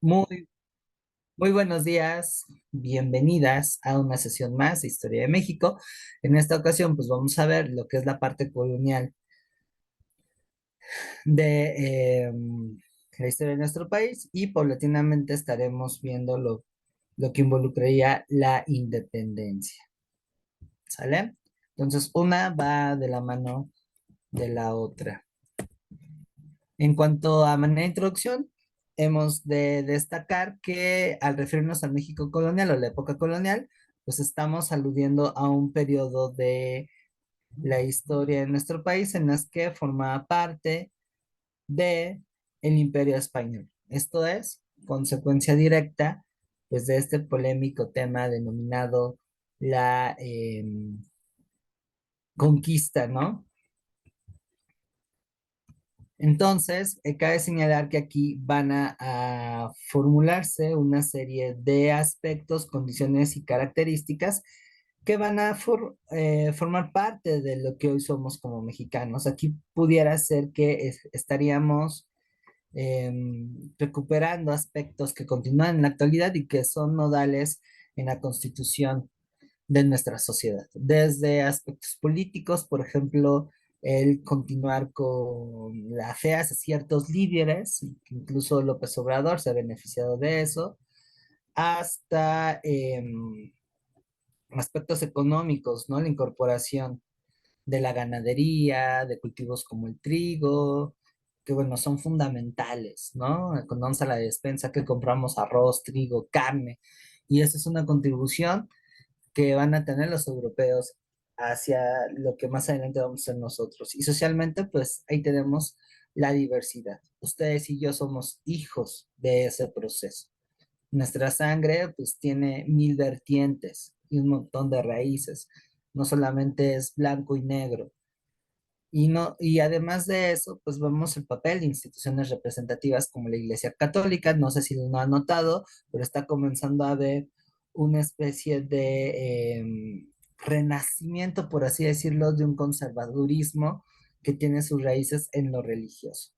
Muy, muy buenos días, bienvenidas a una sesión más de Historia de México. En esta ocasión, pues vamos a ver lo que es la parte colonial de la historia de nuestro país y paulatinamente estaremos viendo lo que involucraría la independencia, ¿sale? Entonces, una va de la mano de la otra. En cuanto a manera de introducción, hemos de destacar que al referirnos al México colonial o la época colonial, pues estamos aludiendo a un periodo de la historia de nuestro país en las que formaba parte de el Imperio Español. Esto es consecuencia directa, pues, de este polémico tema denominado la conquista, ¿no? Entonces, cabe señalar que aquí van a formularse una serie de aspectos, condiciones y características que van a formar parte de lo que hoy somos como mexicanos. Aquí pudiera ser que estaríamos recuperando aspectos que continúan en la actualidad y que son nodales en la constitución de nuestra sociedad, desde aspectos políticos, por ejemplo, el continuar con la fe hacia ciertos líderes, incluso López Obrador se ha beneficiado de eso, hasta aspectos económicos, ¿no? La incorporación de la ganadería, de cultivos como el trigo, que bueno, son fundamentales, ¿no? Cuando vamos a la despensa que compramos arroz, trigo, carne, y esa es una contribución que van a tener los europeos hacia lo que más adelante vamos a ser nosotros. Y socialmente, pues ahí tenemos la diversidad. Ustedes y yo somos hijos de ese proceso. Nuestra sangre, pues, tiene mil vertientes y un montón de raíces. No solamente es blanco y negro. Y, no, y además de eso, pues vemos el papel de instituciones representativas como la Iglesia Católica, no sé si lo han notado, pero está comenzando a haber una especie de renacimiento, por así decirlo, de un conservadurismo que tiene sus raíces en lo religioso.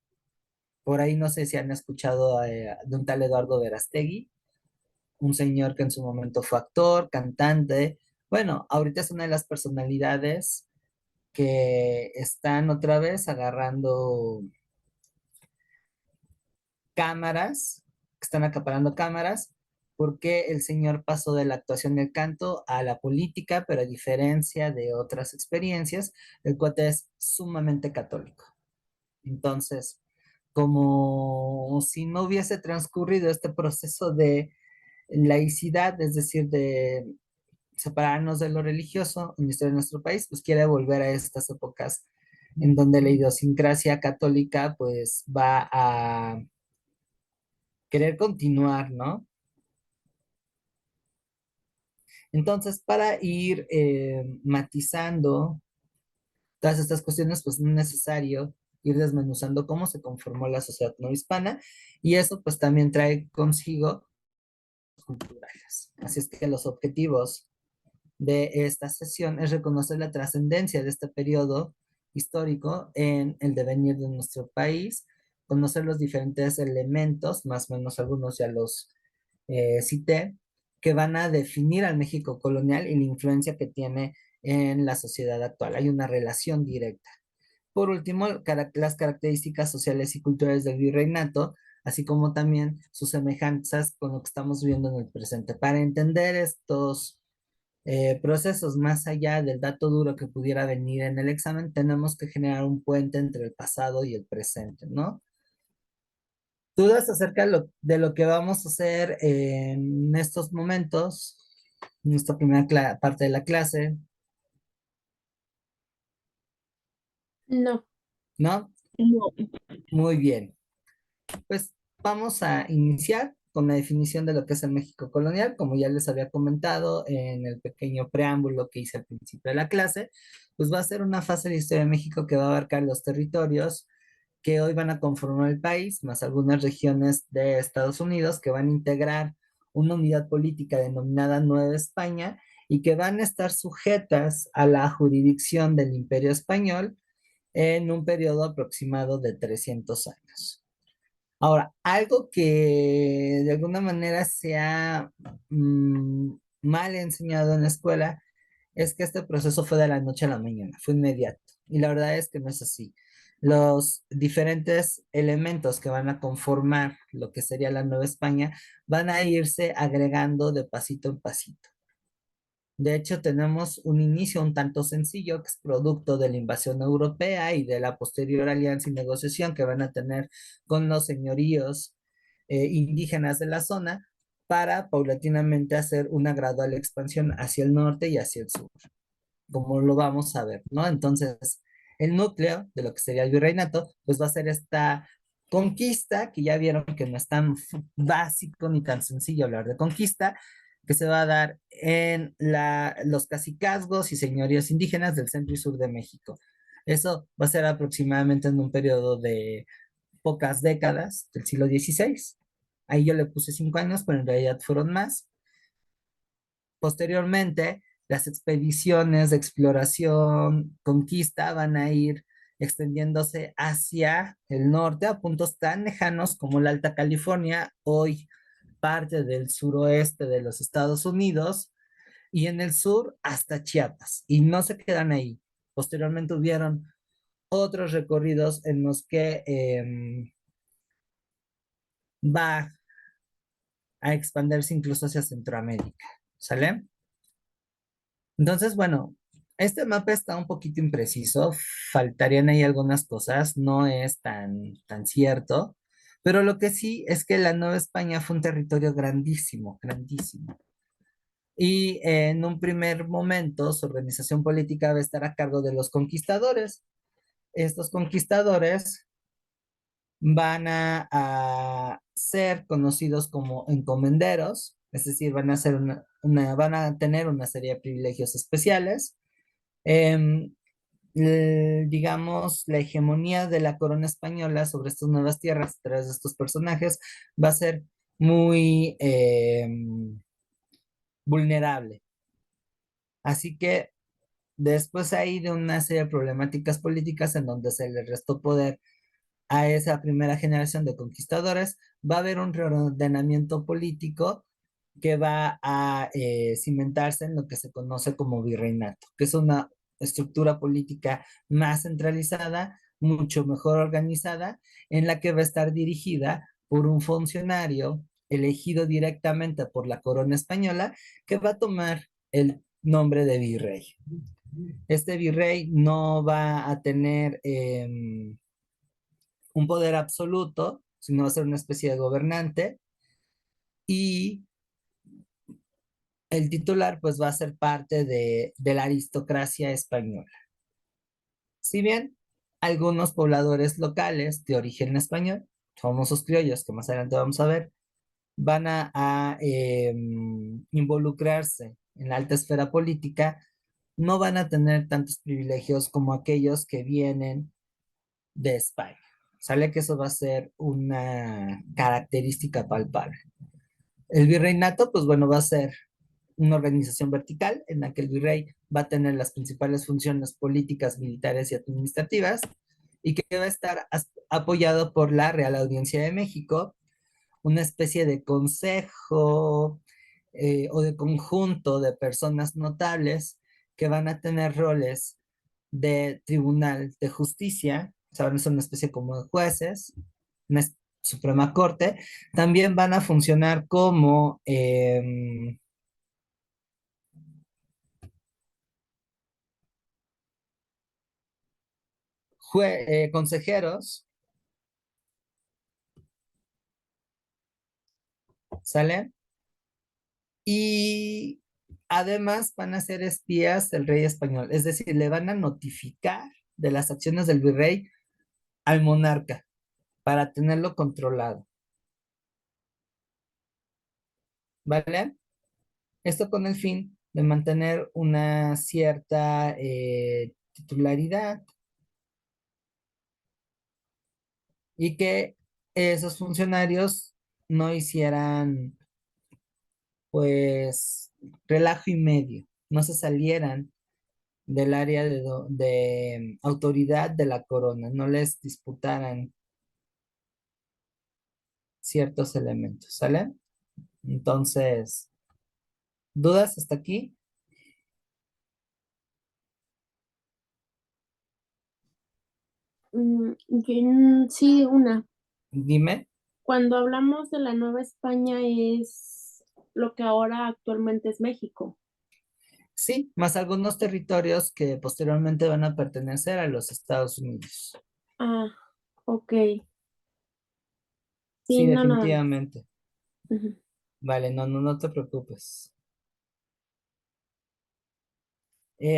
Por ahí no sé si han escuchado de un tal Eduardo Verastegui, un señor que en su momento fue actor, cantante. Bueno, ahorita es una de las personalidades que están otra vez agarrando cámaras, que están acaparando cámaras, porque el señor pasó de la actuación del canto a la política, pero a diferencia de otras experiencias, el cuate es sumamente católico. Entonces, como si no hubiese transcurrido este proceso de laicidad, es decir, de separarnos de lo religioso en la historia de nuestro país, pues quiere volver a estas épocas en donde la idiosincrasia católica pues va a querer continuar, ¿no? Entonces, para ir matizando todas estas cuestiones, pues es necesario ir desmenuzando cómo se conformó la sociedad no hispana y eso pues también trae consigo culturales. Así es que los objetivos de esta sesión es reconocer la trascendencia de este periodo histórico en el devenir de nuestro país, conocer los diferentes elementos, más o menos algunos ya los cité, que van a definir al México colonial y la influencia que tiene en la sociedad actual. Hay una relación directa. Por último, las características sociales y culturales del virreinato, así como también sus semejanzas con lo que estamos viendo en el presente. Para entender estos procesos más allá del dato duro que pudiera venir en el examen, tenemos que generar un puente entre el pasado y el presente, ¿no? ¿Dudas acerca de lo que vamos a hacer en estos momentos, en esta primera parte de la clase, No, ¿no? no. Muy bien. Pues vamos a iniciar con la definición de lo que es el México colonial, como ya les había comentado en el pequeño preámbulo que hice al principio de la clase, pues va a ser una fase de historia de México que va a abarcar los territorios que hoy van a conformar el país, más algunas regiones de Estados Unidos que van a integrar una unidad política denominada Nueva España y que van a estar sujetas a la jurisdicción del Imperio Español en un periodo aproximado de 300 años. Ahora, algo que de alguna manera se ha mal enseñado en la escuela es que este proceso fue de la noche a la mañana, fue inmediato. Y la verdad es que no es así. Los diferentes elementos que van a conformar lo que sería la Nueva España van a irse agregando de pasito en pasito. De hecho, tenemos un inicio un tanto sencillo, que es producto de la invasión europea y de la posterior alianza y negociación que van a tener con los señoríos indígenas de la zona para paulatinamente hacer una gradual expansión hacia el norte y hacia el sur, como lo vamos a ver, ¿no? Entonces, el núcleo de lo que sería el virreinato, pues va a ser esta conquista, que ya vieron que no es tan básico ni tan sencillo hablar de conquista, que se va a dar en los cacicazgos y señorías indígenas del centro y sur de México. Eso va a ser aproximadamente en un periodo de pocas décadas del siglo XVI. Ahí yo le puse 5 años, pero en realidad fueron más. Posteriormente, las expediciones de exploración, conquista van a ir extendiéndose hacia el norte a puntos tan lejanos como la Alta California, hoy parte del suroeste de los Estados Unidos, y en el sur hasta Chiapas. Y no se quedan ahí. Posteriormente hubieron otros recorridos en los que va a expandirse incluso hacia Centroamérica. ¿Sale? Entonces, bueno, este mapa está un poquito impreciso, faltarían ahí algunas cosas, no es tan cierto, pero lo que sí es que la Nueva España fue un territorio grandísimo, grandísimo. Y en un primer momento su organización política va a estar a cargo de los conquistadores. Estos conquistadores van a ser conocidos como encomenderos, es decir, van a ser van a tener una serie de privilegios especiales. Em, digamos, la hegemonía de la corona española sobre estas nuevas tierras a través de estos personajes va a ser muy vulnerable. Así que después ahí de una serie de problemáticas políticas en donde se le restó poder a esa primera generación de conquistadores, va a haber un reordenamiento político que va a cimentarse en lo que se conoce como virreinato, que es una estructura política más centralizada, mucho mejor organizada, en la que va a estar dirigida por un funcionario elegido directamente por la corona española, que va a tomar el nombre de virrey. Este virrey no va a tener un poder absoluto, sino va a ser una especie de gobernante, y el titular pues va a ser parte de la aristocracia española. Si bien algunos pobladores locales de origen español, famosos criollos que más adelante vamos a ver, van a involucrarse en la alta esfera política, no van a tener tantos privilegios como aquellos que vienen de España. Sale que eso va a ser una característica palpable. El virreinato, pues bueno, va a ser una organización vertical en la que el virrey va a tener las principales funciones políticas, militares y administrativas, y que va a estar apoyado por la Real Audiencia de México, una especie de consejo o de conjunto de personas notables que van a tener roles de tribunal de justicia, saben, son una especie como de jueces, una Suprema Corte, también van a funcionar como consejeros, ¿sale? Y además van a ser espías del rey español, es decir, le van a notificar de las acciones del virrey al monarca para tenerlo controlado, ¿vale? Esto con el fin de mantener una cierta titularidad y que esos funcionarios no hicieran, pues, relajo y medio, no se salieran del área de autoridad de la corona, no les disputaran ciertos elementos, ¿sale? Entonces, ¿dudas hasta aquí? Sí, una. Dime. Cuando hablamos de la Nueva España es lo que ahora actualmente es México. Sí, más algunos territorios que posteriormente van a pertenecer a los Estados Unidos. Ah, ok. Sí, Sí, no, nada más. definitivamente. Ujú. Vale, no te preocupes.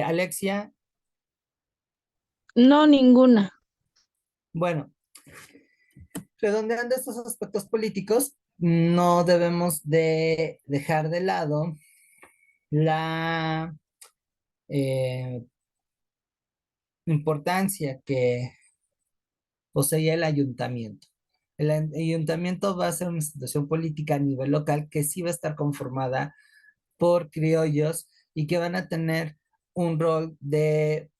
Alexia, No, ninguna. bueno, redondeando estos aspectos políticos, no debemos de dejar de lado la eh, importancia que poseía el ayuntamiento. Ayuntamiento va a ser una institución política a nivel local que sí va a estar conformada por criollos y que van a tener un rol de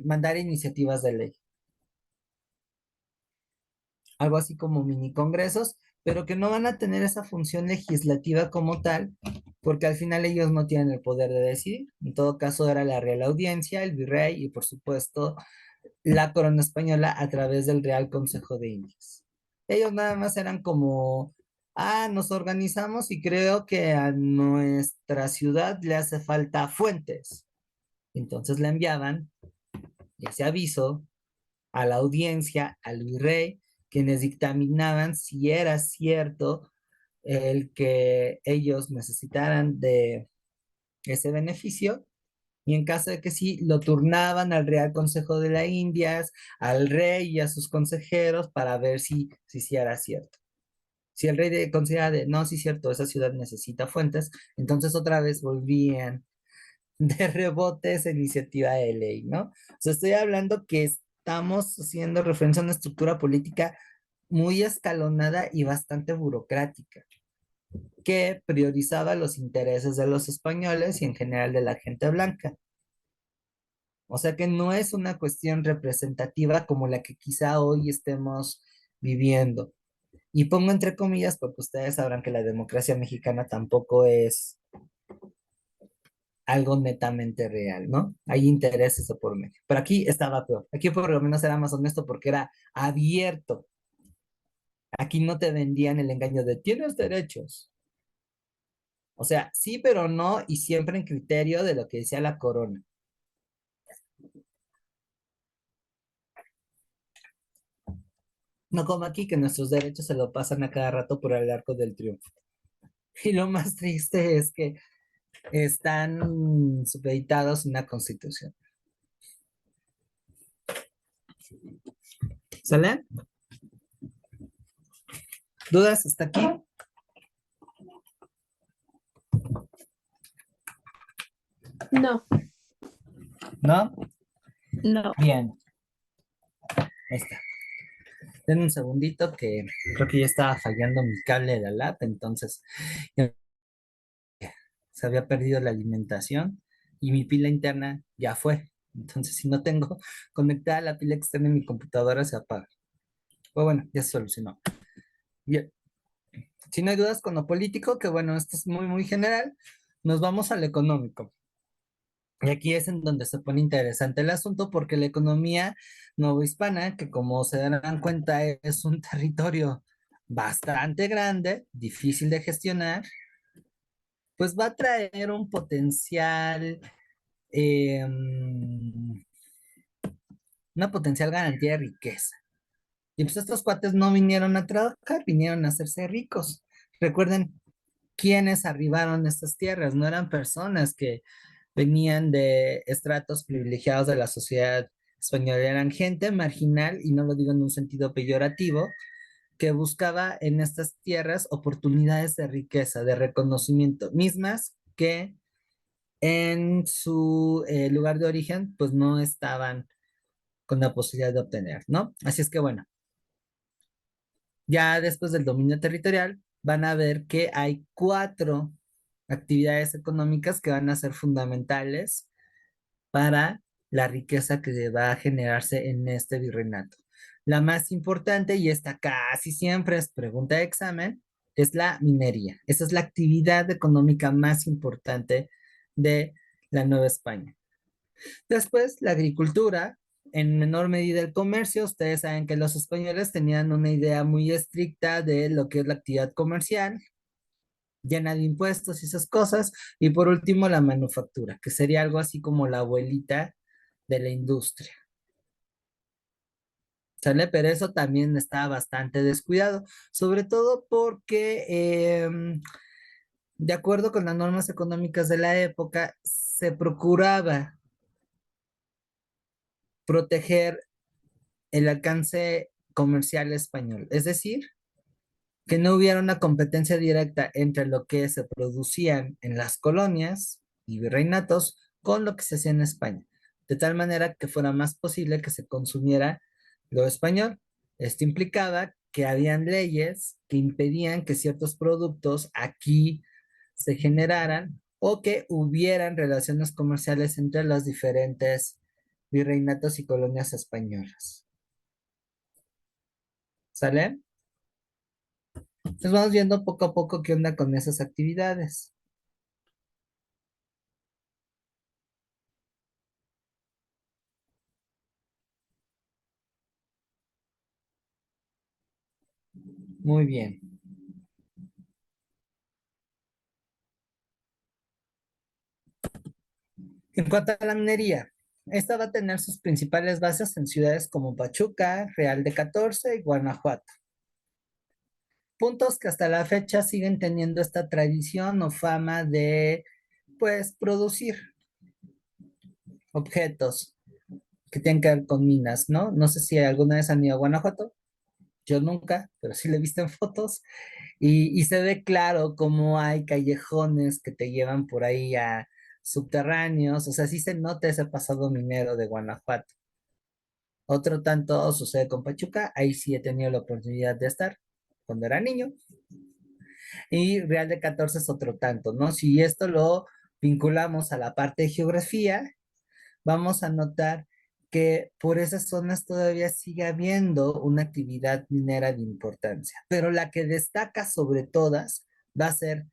mandar iniciativas de ley, algo así como mini congresos, pero que no van a tener esa función legislativa como tal, porque al final ellos no tienen el poder de decidir. En todo caso, era la Real Audiencia, el virrey y por supuesto la corona española a través del Real Consejo de Indias. Ellos nada más eran como, nos organizamos y creo que a nuestra ciudad le hace falta fuentes. Entonces le enviaban ese aviso a la audiencia, al virrey, quienes dictaminaban si era cierto el que ellos necesitaran de ese beneficio y en caso de que sí, lo turnaban al Real Consejo de las Indias, al rey y a sus consejeros para ver si sí era cierto. Si el rey considera de, no, sí es cierto, esa ciudad necesita fuentes, entonces otra vez volvían de rebote esa iniciativa de ley, ¿no? O sea, estoy hablando que estamos haciendo referencia a una estructura política muy escalonada y bastante burocrática, que priorizaba los intereses de los españoles y en general de la gente blanca. O sea que no es una cuestión representativa como la que quizá hoy estemos viviendo. Y pongo entre comillas porque ustedes sabrán que la democracia mexicana tampoco es algo netamente real, ¿no? Hay intereses de por medio. Pero aquí estaba peor. Aquí por lo menos era más honesto porque era abierto. Aquí no te vendían el engaño de tienes derechos. O sea, sí, pero no, y siempre en criterio de lo que decía la corona. No como aquí que nuestros derechos se lo pasan a cada rato por el arco del triunfo. Y lo más triste es que están supeditados a una constitución. ¿Sale? ¿Dudas hasta aquí? No. ¿No? No. Bien, ahí está. Den un segundito que creo que ya estaba fallando mi cable de la lap, entonces ya se había perdido la alimentación y mi pila interna ya fue. Entonces, si no tengo conectada la pila externa en mi computadora, se apaga. Pues bueno, ya se solucionó. Bien, si no hay dudas con lo político, que bueno, esto es muy general, nos vamos al económico. Y aquí es en donde se pone interesante el asunto porque la economía novohispana, que como se darán cuenta es un territorio bastante grande, difícil de gestionar, pues va a traer un potencial, una potencial garantía de riqueza. Y pues estos cuates no vinieron a trabajar, vinieron a hacerse ricos. Recuerden quiénes arribaron a estas tierras, no eran personas que venían de estratos privilegiados de la sociedad española, eran gente marginal, y no lo digo en un sentido peyorativo, que buscaba en estas tierras oportunidades de riqueza, de reconocimiento, mismas que en su lugar de origen, pues no estaban con la posibilidad de obtener, ¿no? Así es que bueno, ya después del dominio territorial, van a ver que hay cuatro actividades económicas que van a ser fundamentales para la riqueza que va a generarse en este virreinato. La más importante, y esta casi siempre es pregunta de examen, es la minería. Esa es la actividad económica más importante de la Nueva España. Después, la agricultura, en menor medida el comercio. Ustedes saben que los españoles tenían una idea muy estricta de lo que es la actividad comercial, llena de impuestos y esas cosas. Y por último, la manufactura, que sería algo así como la abuelita de la industria. ¿Sale? Pero eso también está bastante descuidado, sobre todo porque, de acuerdo con las normas económicas de la época, se procuraba proteger el alcance comercial español, es decir, que no hubiera una competencia directa entre lo que se producían en las colonias y virreinatos con lo que se hacía en España, de tal manera que fuera más posible que se consumiera lo español. Esto implicaba que habían leyes que impedían que ciertos productos aquí se generaran o que hubieran relaciones comerciales entre los diferentes virreinatos y colonias españolas. ¿Sale? Entonces vamos viendo poco a poco qué onda con esas actividades. Muy bien. En cuanto a la minería, esta va a tener sus principales bases en ciudades como Pachuca, Real de 14 y Guanajuato. Puntos que hasta la fecha siguen teniendo esta tradición o fama de, pues, producir objetos que tienen que ver con minas, ¿no? No sé si alguna vez han ido a Guanajuato. Yo nunca, pero sí lo he visto en fotos. Y se ve claro cómo hay callejones que te llevan por ahí a subterráneos. O sea, sí se nota ese pasado minero de Guanajuato. Otro tanto sucede con Pachuca. Ahí sí he tenido la oportunidad de estar cuando era niño. Y Real de 14 es otro tanto, ¿no? Si esto lo vinculamos a la parte de geografía, vamos a notar que por esas zonas todavía sigue habiendo una actividad minera de importancia, pero la que destaca sobre todas va a ser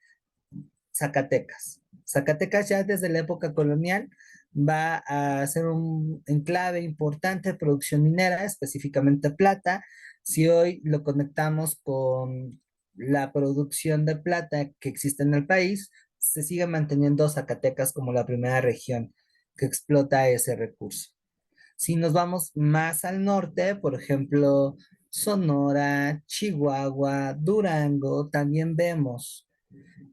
Zacatecas. Zacatecas ya desde la época colonial va a ser un enclave importante de producción minera, específicamente plata. Si hoy lo conectamos con la producción de plata que existe en el país, se sigue manteniendo Zacatecas como la primera región que explota ese recurso. Si nos vamos más al norte, por ejemplo, Sonora, Chihuahua, Durango, también vemos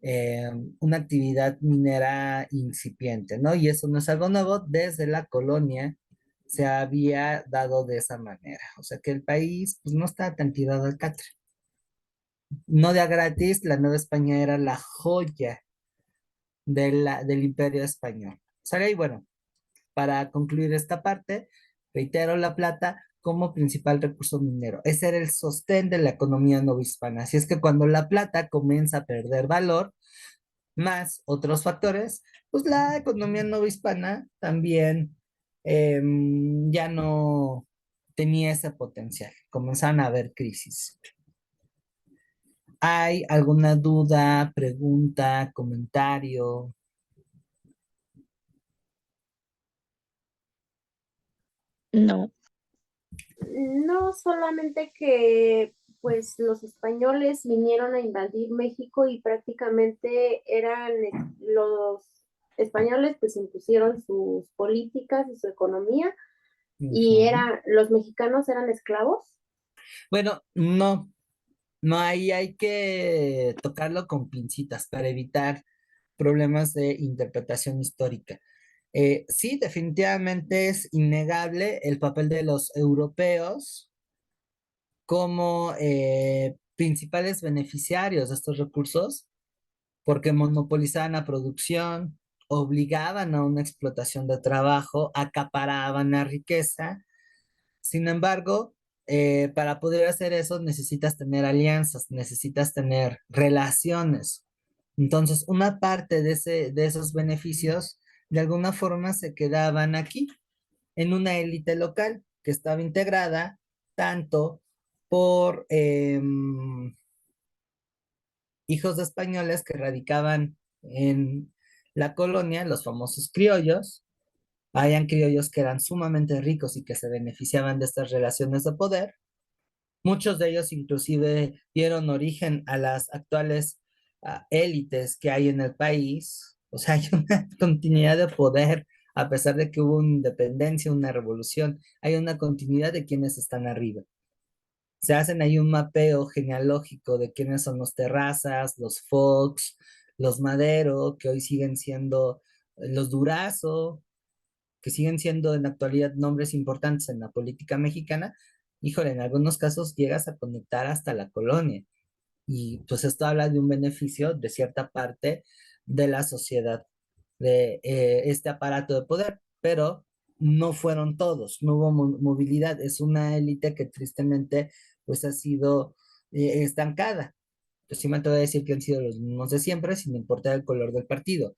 eh, una actividad minera incipiente, ¿no? Y eso no es algo nuevo, desde la colonia se había dado de esa manera. O sea que el país pues, no está tan tirado al catre. No de a gratis, la Nueva España era la joya del Imperio Español. ¿Sale? Y bueno, para concluir esta parte, reitero la plata como principal recurso minero. Ese era el sostén de la economía novohispana. Así es que cuando la plata comienza a perder valor, más otros factores, pues la economía novohispana también ya no tenía ese potencial. Comenzaron a haber crisis. ¿Hay alguna duda, pregunta, comentario? No. No solamente que pues los españoles vinieron a invadir México y prácticamente los españoles pues impusieron sus políticas y su economía y Ujú. los mexicanos eran esclavos. Bueno, no, no, ahí hay que tocarlo con pincitas para evitar problemas de interpretación histórica. Sí, definitivamente es innegable el papel de los europeos como principales beneficiarios de estos recursos, porque monopolizaban la producción, obligaban a una explotación de trabajo, acaparaban la riqueza. Sin embargo, para poder hacer eso necesitas tener alianzas, necesitas tener relaciones. Entonces, una parte de esos beneficios, de alguna forma, se quedaban aquí, en una élite local que estaba integrada tanto por hijos de españoles que radicaban en la colonia, los famosos criollos. Habían criollos que eran sumamente ricos y que se beneficiaban de estas relaciones de poder. Muchos de ellos inclusive dieron origen a las actuales élites que hay en el país. O sea, hay una continuidad de poder, a pesar de que hubo una independencia, una revolución, hay una continuidad de quienes están arriba. Se hacen ahí un mapeo genealógico de quiénes son los Terrazas, los Fox, los Madero, que hoy siguen siendo los Durazo, que siguen siendo en la actualidad nombres importantes en la política mexicana. Híjole, en algunos casos llegas a conectar hasta la colonia. Y pues esto habla de un beneficio de cierta parte de la sociedad, de este aparato de poder, pero no fueron todos, no hubo movilidad. Es una élite que tristemente pues ha sido estancada. Pues sí me atrevo a decir que han sido los mismos de siempre, sin importar el color del partido.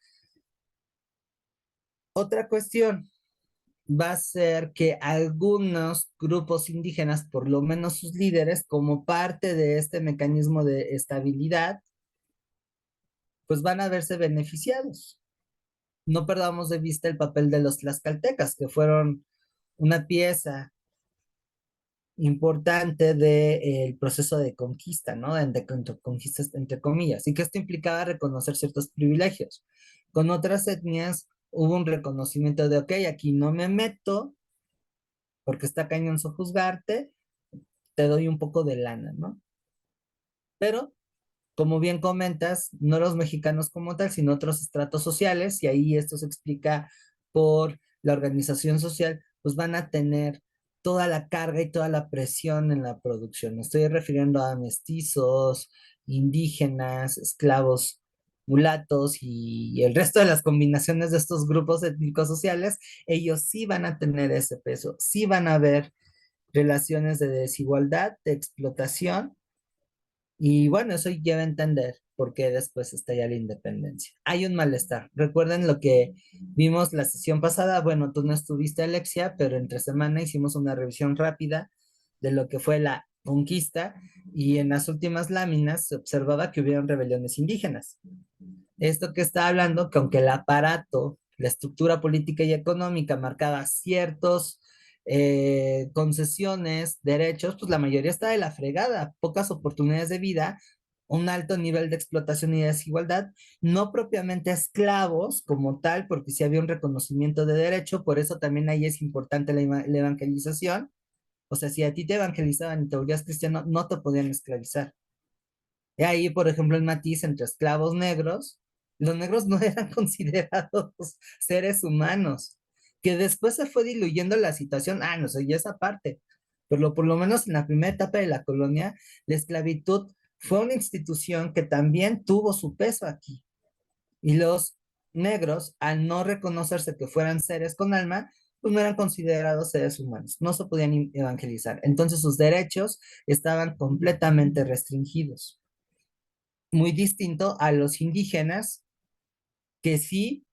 Otra cuestión va a ser que algunos grupos indígenas, por lo menos sus líderes, como parte de este mecanismo de estabilidad, pues van a verse beneficiados. No perdamos de vista el papel de los tlaxcaltecas, que fueron una pieza importante del proceso de conquista, ¿no? De conquistas entre comillas, y que esto implicaba reconocer ciertos privilegios. Con otras etnias hubo un reconocimiento de, ok, aquí no me meto porque está cañón juzgarte, te doy un poco de lana, ¿no? Pero como bien comentas, no los mexicanos como tal, sino otros estratos sociales, y ahí esto se explica por la organización social, pues van a tener toda la carga y toda la presión en la producción. Me estoy refiriendo a mestizos, indígenas, esclavos, mulatos y el resto de las combinaciones de estos grupos étnicos sociales, ellos sí van a tener ese peso, sí van a haber relaciones de desigualdad, de explotación, y bueno, eso lleva a entender por qué después estalla la independencia. Hay un malestar. Recuerden lo que vimos la sesión pasada. Bueno, tú no estuviste, Alexia, pero entre semana hicimos una revisión rápida de lo que fue la conquista y en las últimas láminas se observaba que hubieron rebeliones indígenas. Esto que está hablando, que aunque el aparato, la estructura política y económica marcaba ciertos concesiones, derechos, pues la mayoría está de la fregada, pocas oportunidades de vida, un alto nivel de explotación y desigualdad, no propiamente esclavos como tal, porque sí había un reconocimiento de derecho, por eso también ahí es importante la evangelización. O sea, si a ti te evangelizaban y te volvías cristiano, no te podían esclavizar. Y ahí, por ejemplo, el matiz entre esclavos negros, los negros no eran considerados seres humanos, que después se fue diluyendo la situación, no sé, ya esa parte, pero por lo menos en la primera etapa de la colonia, la esclavitud fue una institución que también tuvo su peso aquí. Y los negros, al no reconocerse que fueran seres con alma, pues no eran considerados seres humanos, no se podían evangelizar. Entonces sus derechos estaban completamente restringidos, muy distinto a los indígenas, que sí,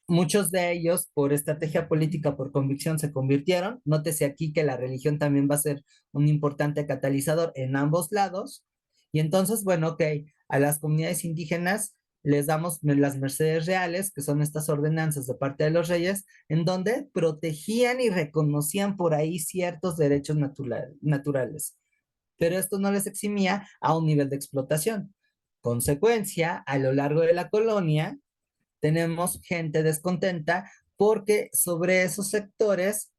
muchos de ellos por estrategia política, por convicción, se convirtieron. Nótese aquí que la religión también va a ser un importante catalizador en ambos lados. Y entonces, bueno, ok, a las comunidades indígenas les damos las mercedes reales, que son estas ordenanzas de parte de los reyes, en donde protegían y reconocían por ahí ciertos derechos naturales, pero esto no les eximía a un nivel de explotación. Consecuencia, a lo largo de la colonia, tenemos gente descontenta porque sobre esos sectores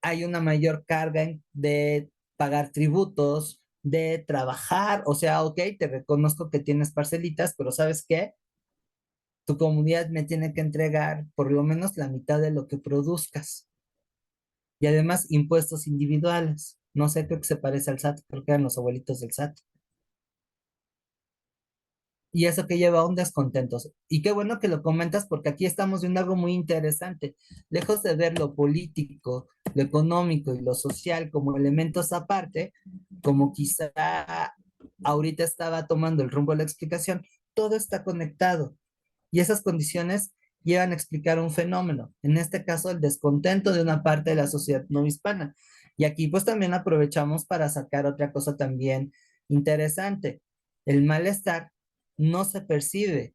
hay una mayor carga de pagar tributos, de trabajar, o sea, ok, te reconozco que tienes parcelitas, pero ¿sabes qué? Tu comunidad me tiene que entregar por lo menos la mitad de lo que produzcas. Y además impuestos individuales. No sé, creo que se parece al SAT, creo que eran los abuelitos del SAT. Y eso que lleva a un descontentos. Y qué bueno que lo comentas porque aquí estamos viendo algo muy interesante. Lejos de ver lo político, lo económico y lo social como elementos aparte, como quizá ahorita estaba tomando el rumbo de la explicación, todo está conectado. Y esas condiciones llevan a explicar un fenómeno, en este caso el descontento de una parte de la sociedad no hispana. Y aquí pues también aprovechamos para sacar otra cosa también interesante. El malestar no se percibe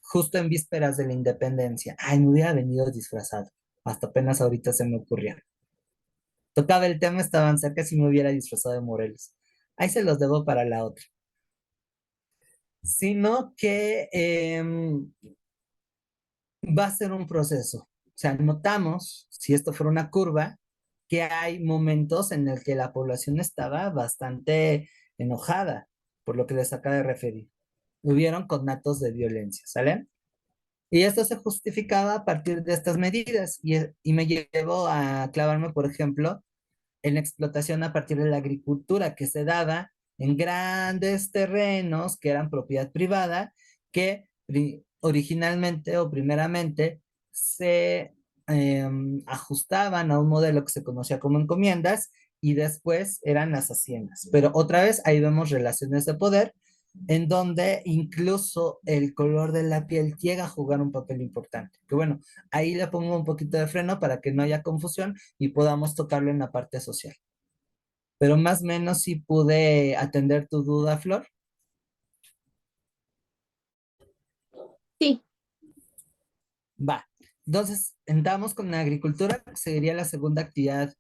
justo en vísperas de la independencia. Ay, me hubiera venido disfrazado. Hasta apenas ahorita se me ocurrió. Tocaba el tema, estaban cerca si me hubiera disfrazado de Morelos. Ahí se los debo para la otra. Sino que va a ser un proceso. O sea, notamos, si esto fuera una curva, que hay momentos en el que la población estaba bastante enojada por lo que les acabo de referir. Hubieron conatos de violencia, ¿sale? Y esto se justificaba a partir de estas medidas y me llevo a clavarme, por ejemplo, en la explotación a partir de la agricultura que se daba en grandes terrenos que eran propiedad privada, que originalmente o primeramente se ajustaban a un modelo que se conocía como encomiendas y después eran las haciendas. Pero otra vez ahí vemos relaciones de poder en donde incluso el color de la piel llega a jugar un papel importante. Que bueno, ahí le pongo un poquito de freno para que no haya confusión y podamos tocarlo en la parte social. Pero más o menos sí pude atender tu duda, Flor. Sí, Va. Entonces, entramos con la agricultura, que sería la segunda actividad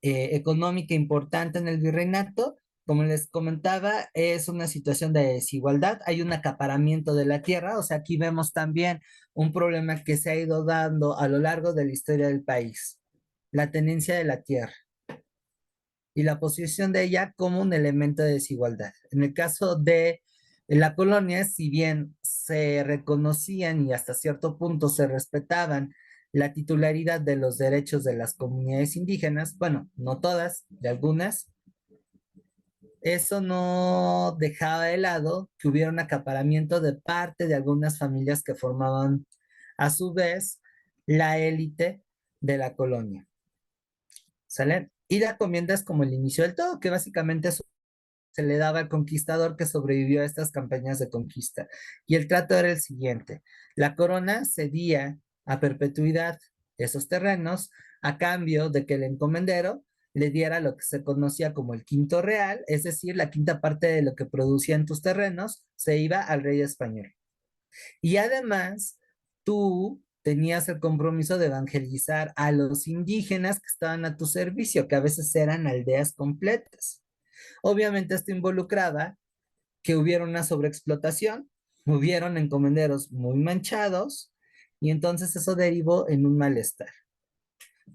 económica importante en el virreinato. Como les comentaba, es una situación de desigualdad, hay un acaparamiento de la tierra, o sea, aquí vemos también un problema que se ha ido dando a lo largo de la historia del país, la tenencia de la tierra y la posición de ella como un elemento de desigualdad. En el caso de la colonia, si bien se reconocían y hasta cierto punto se respetaban la titularidad de los derechos de las comunidades indígenas, bueno, no todas, de algunas, eso no dejaba de lado que hubiera un acaparamiento de parte de algunas familias que formaban a su vez la élite de la colonia. ¿Sale? Y la encomienda es como el inicio del todo, que básicamente se le daba al conquistador que sobrevivió a estas campañas de conquista. Y el trato era el siguiente: la corona cedía a perpetuidad esos terrenos a cambio de que el encomendero le diera lo que se conocía como el quinto real, es decir, la quinta parte de lo que producían tus terrenos se iba al rey español. Y además, tú tenías el compromiso de evangelizar a los indígenas que estaban a tu servicio, que a veces eran aldeas completas. Obviamente esto involucraba que hubiera una sobreexplotación, hubieron encomenderos muy manchados y entonces eso derivó en un malestar.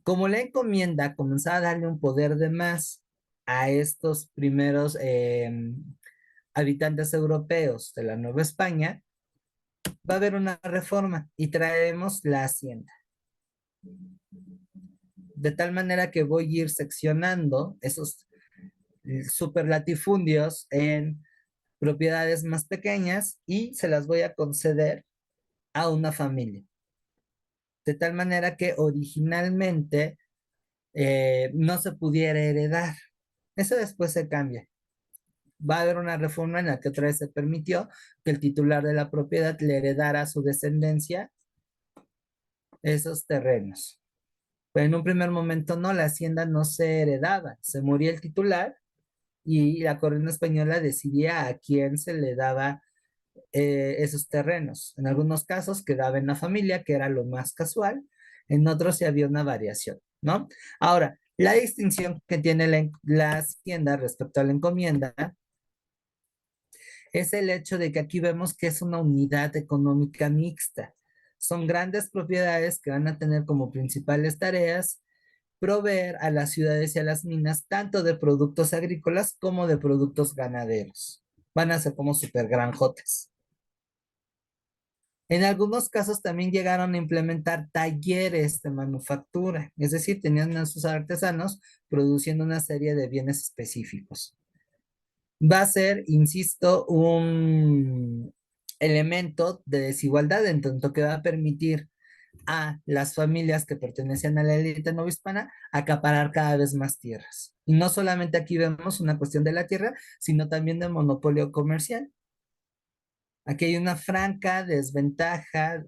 Como la encomienda comenzaba a darle un poder de más a estos primeros habitantes europeos de la Nueva España, va a haber una reforma y traeremos la hacienda. De tal manera que voy a ir seccionando esos superlatifundios en propiedades más pequeñas y se las voy a conceder a una familia. De tal manera que originalmente no se pudiera heredar. Eso después se cambia. Va a haber una reforma en la que otra vez se permitió que el titular de la propiedad le heredara a su descendencia esos terrenos. Pero en un primer momento no, la hacienda no se heredaba, se moría el titular y la corona española decidía a quién se le daba esos terrenos. En algunos casos quedaba en la familia, que era lo más casual, en otros sí había una variación, ¿no? Ahora, la distinción que tiene la hacienda respecto a la encomienda es el hecho de que aquí vemos que es una unidad económica mixta. Son grandes propiedades que van a tener como principales tareas proveer a las ciudades y a las minas tanto de productos agrícolas como de productos ganaderos. Van a ser como supergranjotes. En algunos casos también llegaron a implementar talleres de manufactura, es decir, tenían a sus artesanos produciendo una serie de bienes específicos. Va a ser, insisto, un elemento de desigualdad en tanto que va a permitir a las familias que pertenecen a la élite novohispana acaparar cada vez más tierras. Y no solamente aquí vemos una cuestión de la tierra, sino también de monopolio comercial. Aquí hay una franca desventaja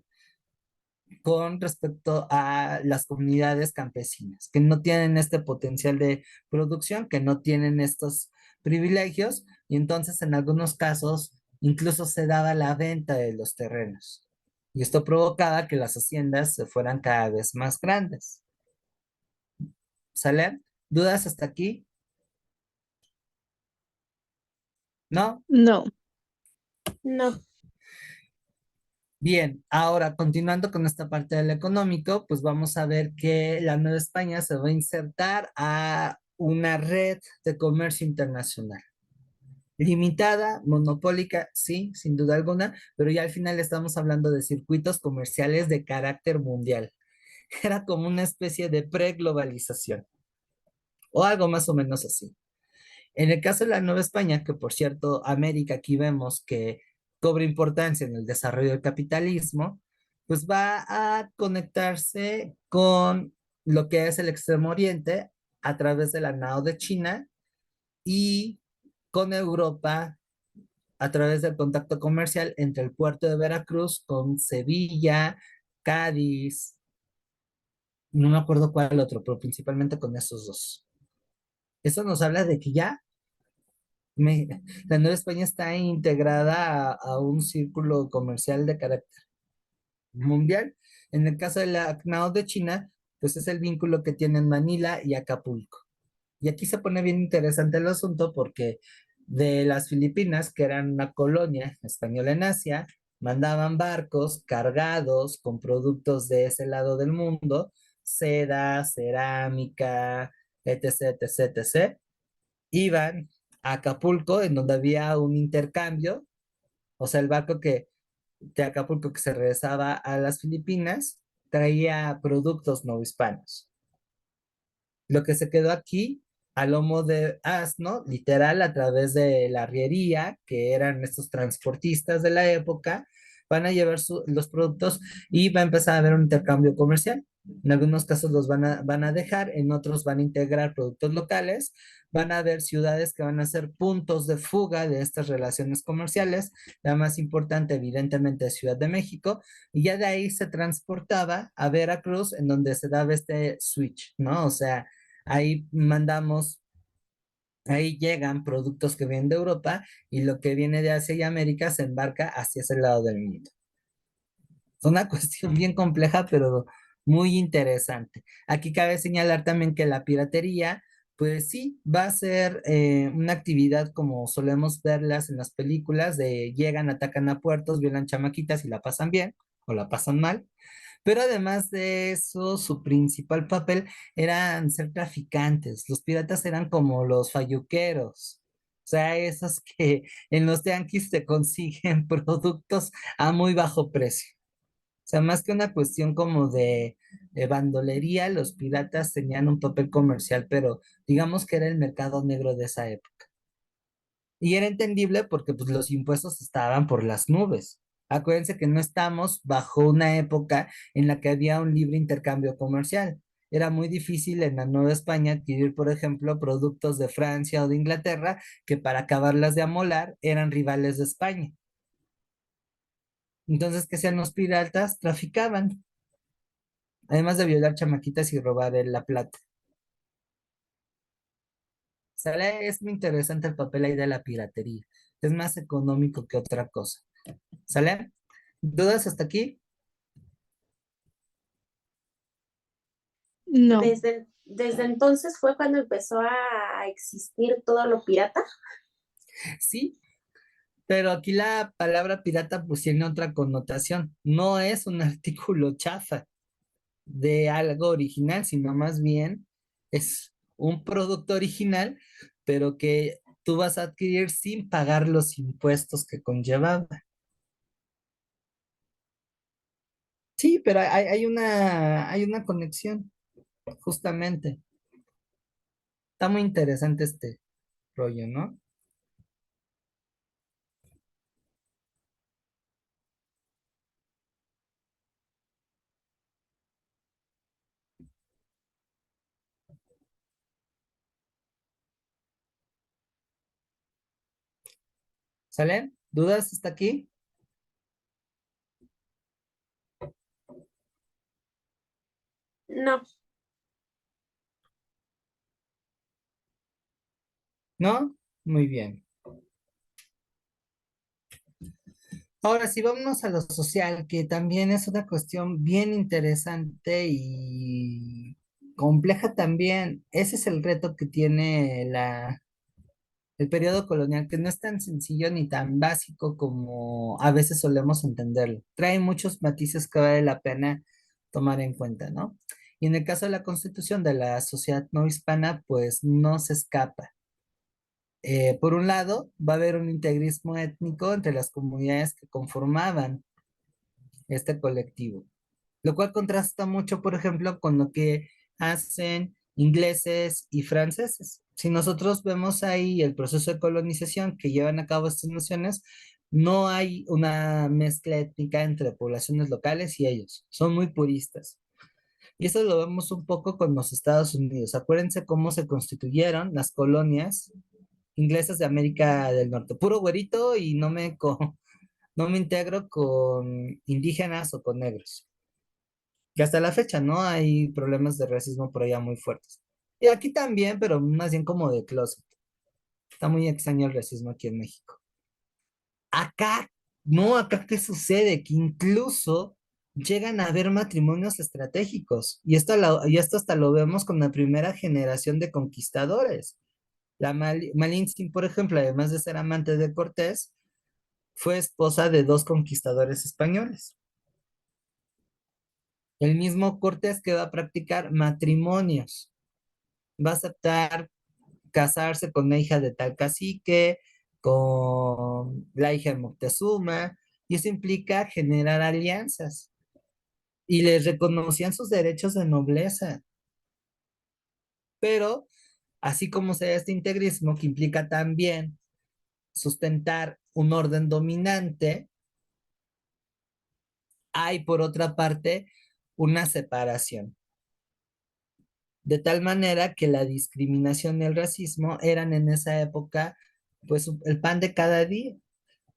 con respecto a las comunidades campesinas, que no tienen este potencial de producción, que no tienen estos privilegios, y entonces en algunos casos incluso se daba la venta de los terrenos. Y esto provocaba que las haciendas se fueran cada vez más grandes. ¿Sale? ¿Dudas hasta aquí? ¿No? No. No, Bien, ahora continuando con esta parte del económico, pues vamos a ver que la Nueva España se va a insertar a una red de comercio internacional. Limitada, monopólica, sí, sin duda alguna, pero ya al final estamos hablando de circuitos comerciales de carácter mundial. Era como una especie de preglobalización o algo más o menos así. En el caso de la Nueva España, que por cierto, América aquí vemos que cobra importancia en el desarrollo del capitalismo, pues va a conectarse con lo que es el Extremo Oriente a través de la nao de China y con Europa a través del contacto comercial entre el puerto de Veracruz con Sevilla, Cádiz, no me acuerdo cuál otro, pero principalmente con esos dos. Eso nos habla de que ya me- la Nueva España está integrada a un círculo comercial de carácter mundial. En el caso de la CNAO de China, pues es el vínculo que tienen Manila y Acapulco. Y aquí se pone bien interesante el asunto porque de las Filipinas, que eran una colonia española en Asia, mandaban barcos cargados con productos de ese lado del mundo, seda, cerámica, etc., etc., etc. Iban a Acapulco, en donde había un intercambio, o sea, el barco que de Acapulco que se regresaba a las Filipinas traía productos no hispanos. Lo que se quedó aquí a lomo de asno, literal, a través de la arriería, que eran estos transportistas de la época, van a llevar los productos y va a empezar a haber un intercambio comercial. En algunos casos los van a dejar, en otros van a integrar productos locales, van a haber ciudades que van a ser puntos de fuga de estas relaciones comerciales. La más importante, evidentemente, es Ciudad de México, y ya de ahí se transportaba a Veracruz, en donde se daba este switch, ¿no? O sea, ahí mandamos, ahí llegan productos que vienen de Europa y lo que viene de Asia y América se embarca hacia ese lado del mundo. Es una cuestión bien compleja, pero muy interesante. Aquí cabe señalar también que la piratería, pues sí, va a ser una actividad como solemos verlas en las películas, de llegan, atacan a puertos, violan chamaquitas y la pasan bien o la pasan mal. Pero además de eso, su principal papel eran ser traficantes. Los piratas eran como los falluqueros. O sea, esos que en los tianguis te consiguen productos a muy bajo precio. O sea, más que una cuestión como de bandolería, los piratas tenían un papel comercial, pero digamos que era el mercado negro de esa época. Y era entendible porque pues, los impuestos estaban por las nubes. Acuérdense que no estamos bajo una época en la que había un libre intercambio comercial. Era muy difícil en la Nueva España adquirir, por ejemplo, productos de Francia o de Inglaterra que para acabarlas de amolar eran rivales de España. Entonces, ¿qué hacían los piratas? Traficaban, además de violar chamaquitas y robar la plata. ¿Sale? Es muy interesante el papel ahí de la piratería. Es más económico que otra cosa. ¿Sale? ¿Dudas hasta aquí? No. desde entonces fue cuando empezó a existir todo lo pirata. Sí, pero aquí la palabra pirata pues tiene otra connotación. No es un artículo chafa de algo original, sino más bien es un producto original, pero que tú vas a adquirir sin pagar los impuestos que conllevaba. Sí, pero hay una conexión, justamente. Está muy interesante este rollo, ¿no? ¿Sale? ¿Dudas hasta aquí? No, ¿No? Muy bien. Ahora sí, vámonos a lo social, que también es una cuestión bien interesante y compleja también. Ese es el reto que tiene el periodo colonial, que no es tan sencillo ni tan básico como a veces solemos entenderlo. Trae muchos matices que vale la pena tomar en cuenta, ¿no? Y en el caso de la constitución de la sociedad no hispana, pues no se escapa. Por un lado, va a haber un integrismo étnico entre las comunidades que conformaban este colectivo, lo cual contrasta mucho, por ejemplo, con lo que hacen ingleses y franceses. Si nosotros vemos ahí el proceso de colonización que llevan a cabo estas naciones, no hay una mezcla étnica entre poblaciones locales y ellos, son muy puristas. Y eso lo vemos un poco con los Estados Unidos. Acuérdense cómo se constituyeron las colonias inglesas de América del Norte. Puro güerito y no me integro con indígenas o con negros. Que hasta la fecha, ¿no? Hay problemas de racismo por allá muy fuertes. Y aquí también, pero más bien como de closet. Está muy extraño el racismo aquí en México. Acá, no, acá ¿qué sucede? Que incluso llegan a haber matrimonios estratégicos. Y esto hasta lo vemos con la primera generación de conquistadores. Malinsky, por ejemplo, además de ser amante de Cortés, fue esposa de dos conquistadores españoles. El mismo Cortés que va a practicar matrimonios, va a aceptar casarse con la hija de tal cacique, con la hija de Moctezuma, y eso implica generar alianzas. Y les reconocían sus derechos de nobleza, pero así como se da este integrismo que implica también sustentar un orden dominante, hay por otra parte una separación. De tal manera que la discriminación y el racismo eran en esa época pues el pan de cada día.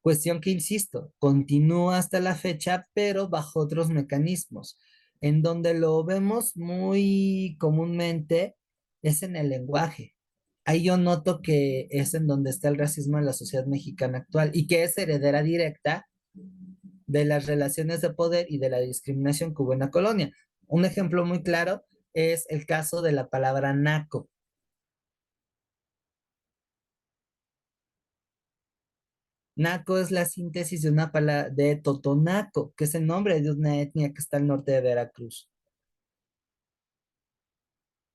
Cuestión que, insisto, continúa hasta la fecha, pero bajo otros mecanismos. En donde lo vemos muy comúnmente es en el lenguaje. Ahí yo noto que es en donde está el racismo en la sociedad mexicana actual y que es heredera directa de las relaciones de poder y de la discriminación que hubo en la colonia. Un ejemplo muy claro es el caso de la palabra naco. Naco es la síntesis de una palabra de Totonaco, que es el nombre de una etnia que está al norte de Veracruz.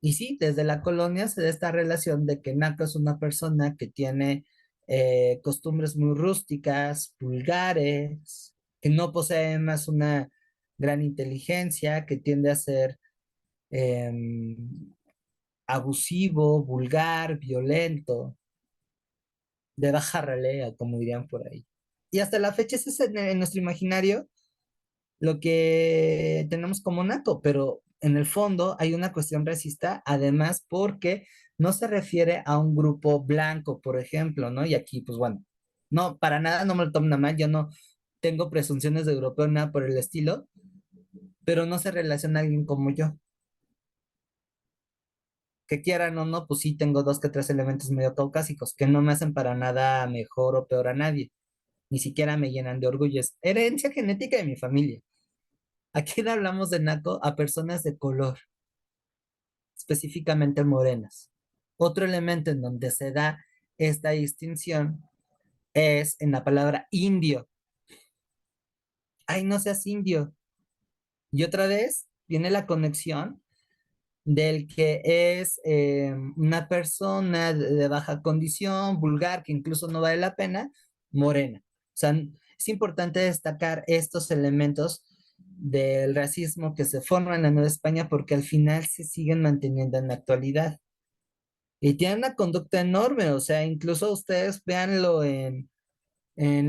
Y sí, desde la colonia se da esta relación de que Naco es una persona que tiene costumbres muy rústicas, vulgares, que no posee más una gran inteligencia, que tiende a ser abusivo, vulgar, violento, de baja ralea, como dirían por ahí. Y hasta la fecha ese es en nuestro imaginario lo que tenemos como naco, pero en el fondo hay una cuestión racista, además porque no se refiere a un grupo blanco, por ejemplo, ¿no? Y aquí, pues bueno, no, para nada no me lo tomen a mal, yo no tengo presunciones de europeo, nada por el estilo, pero no se relaciona a alguien como yo. Que quieran o no, pues sí tengo dos que tres elementos medio caucásicos, que no me hacen para nada mejor o peor a nadie, ni siquiera me llenan de orgullo, es herencia genética de mi familia. Aquí le hablamos de naco a personas de color, específicamente morenas. Otro elemento en donde se da esta distinción es en la palabra indio. Ay, no seas indio. Y otra vez viene la conexión del que es una persona de baja condición, vulgar, que incluso no vale la pena, morena. O sea, es importante destacar estos elementos del racismo que se forman en la Nueva España porque al final se siguen manteniendo en la actualidad. Y tienen una conducta enorme, o sea, incluso ustedes véanlo en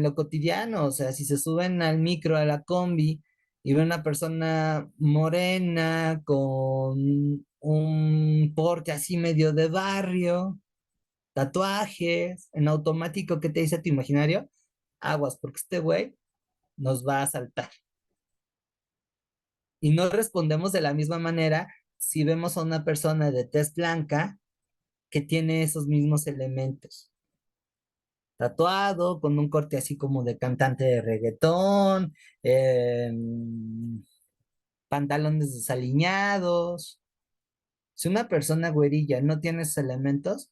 lo cotidiano, o sea, si se suben al micro, a la combi, y ven una persona morena con un porte así medio de barrio, tatuajes, en automático, ¿qué te dice tu imaginario? Aguas, porque este güey nos va a asaltar. Y no respondemos de la misma manera si vemos a una persona de tez blanca que tiene esos mismos elementos. Tatuado, con un corte así como de cantante de reggaetón, pantalones desaliñados. Si una persona güerilla no tiene esos elementos,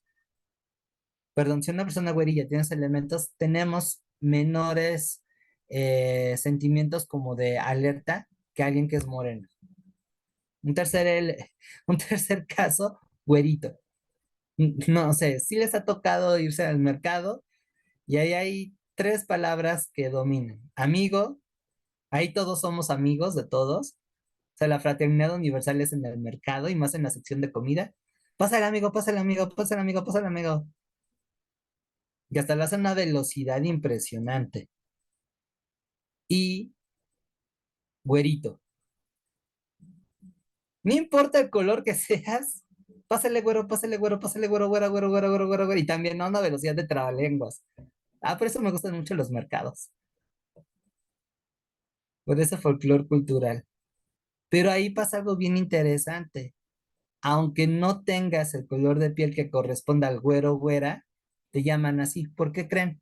perdón, si una persona güerilla tiene esos elementos, tenemos menores sentimientos como de alerta que alguien que es moreno. Un tercer, un tercer caso, güerito. No sé, sí les ha tocado irse al mercado y ahí hay tres palabras que dominan. Amigo, ahí todos somos amigos de todos. O sea, la fraternidad universal es en el mercado y más en la sección de comida. Pásale amigo, pásale amigo, pásale amigo, pásale amigo. Y hasta lo hacen a una velocidad impresionante. Y güerito. No importa el color que seas, pásale güero, pásale güero, pásale güero, güero, güero, güero, güero, güero, güero. Y también a una velocidad de trabalenguas. Ah, por eso me gustan mucho los mercados. Por ese folclore cultural. Pero ahí pasa algo bien interesante. Aunque no tengas el color de piel que corresponda al güero o güera, te llaman así. ¿Por qué creen?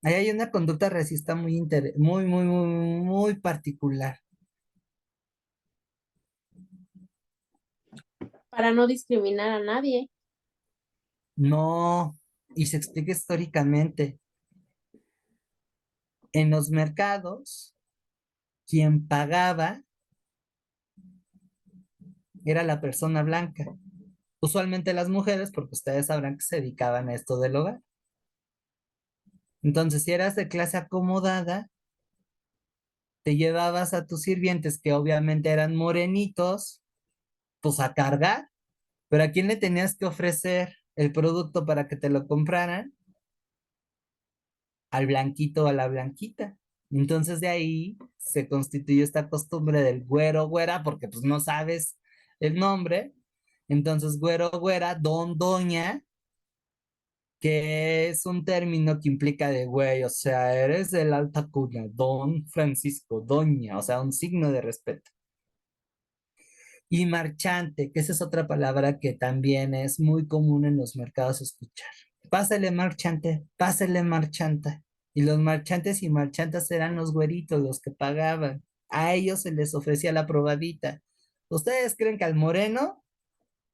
Ahí hay una conducta racista muy particular. Para no discriminar a nadie. No, y se explica históricamente. En los mercados, quien pagaba era la persona blanca. Usualmente las mujeres, porque ustedes sabrán que se dedicaban a esto del hogar. Entonces, si eras de clase acomodada, te llevabas a tus sirvientes, que obviamente eran morenitos, pues a cargar, pero ¿a quién le tenías que ofrecer el producto para que te lo compraran? Al blanquito o a la blanquita. Entonces de ahí se constituyó esta costumbre del güero, güera, porque pues no sabes el nombre. Entonces güero, güera, don, doña, que es un término que implica de güey, o sea, eres de la alta cuna, don Francisco, doña, o sea, un signo de respeto. Y marchante, que esa es otra palabra que también es muy común en los mercados escuchar. Pásale marchanta. Y los marchantes y marchantas eran los güeritos, los que pagaban. A ellos se les ofrecía la probadita. ¿Ustedes creen que al moreno?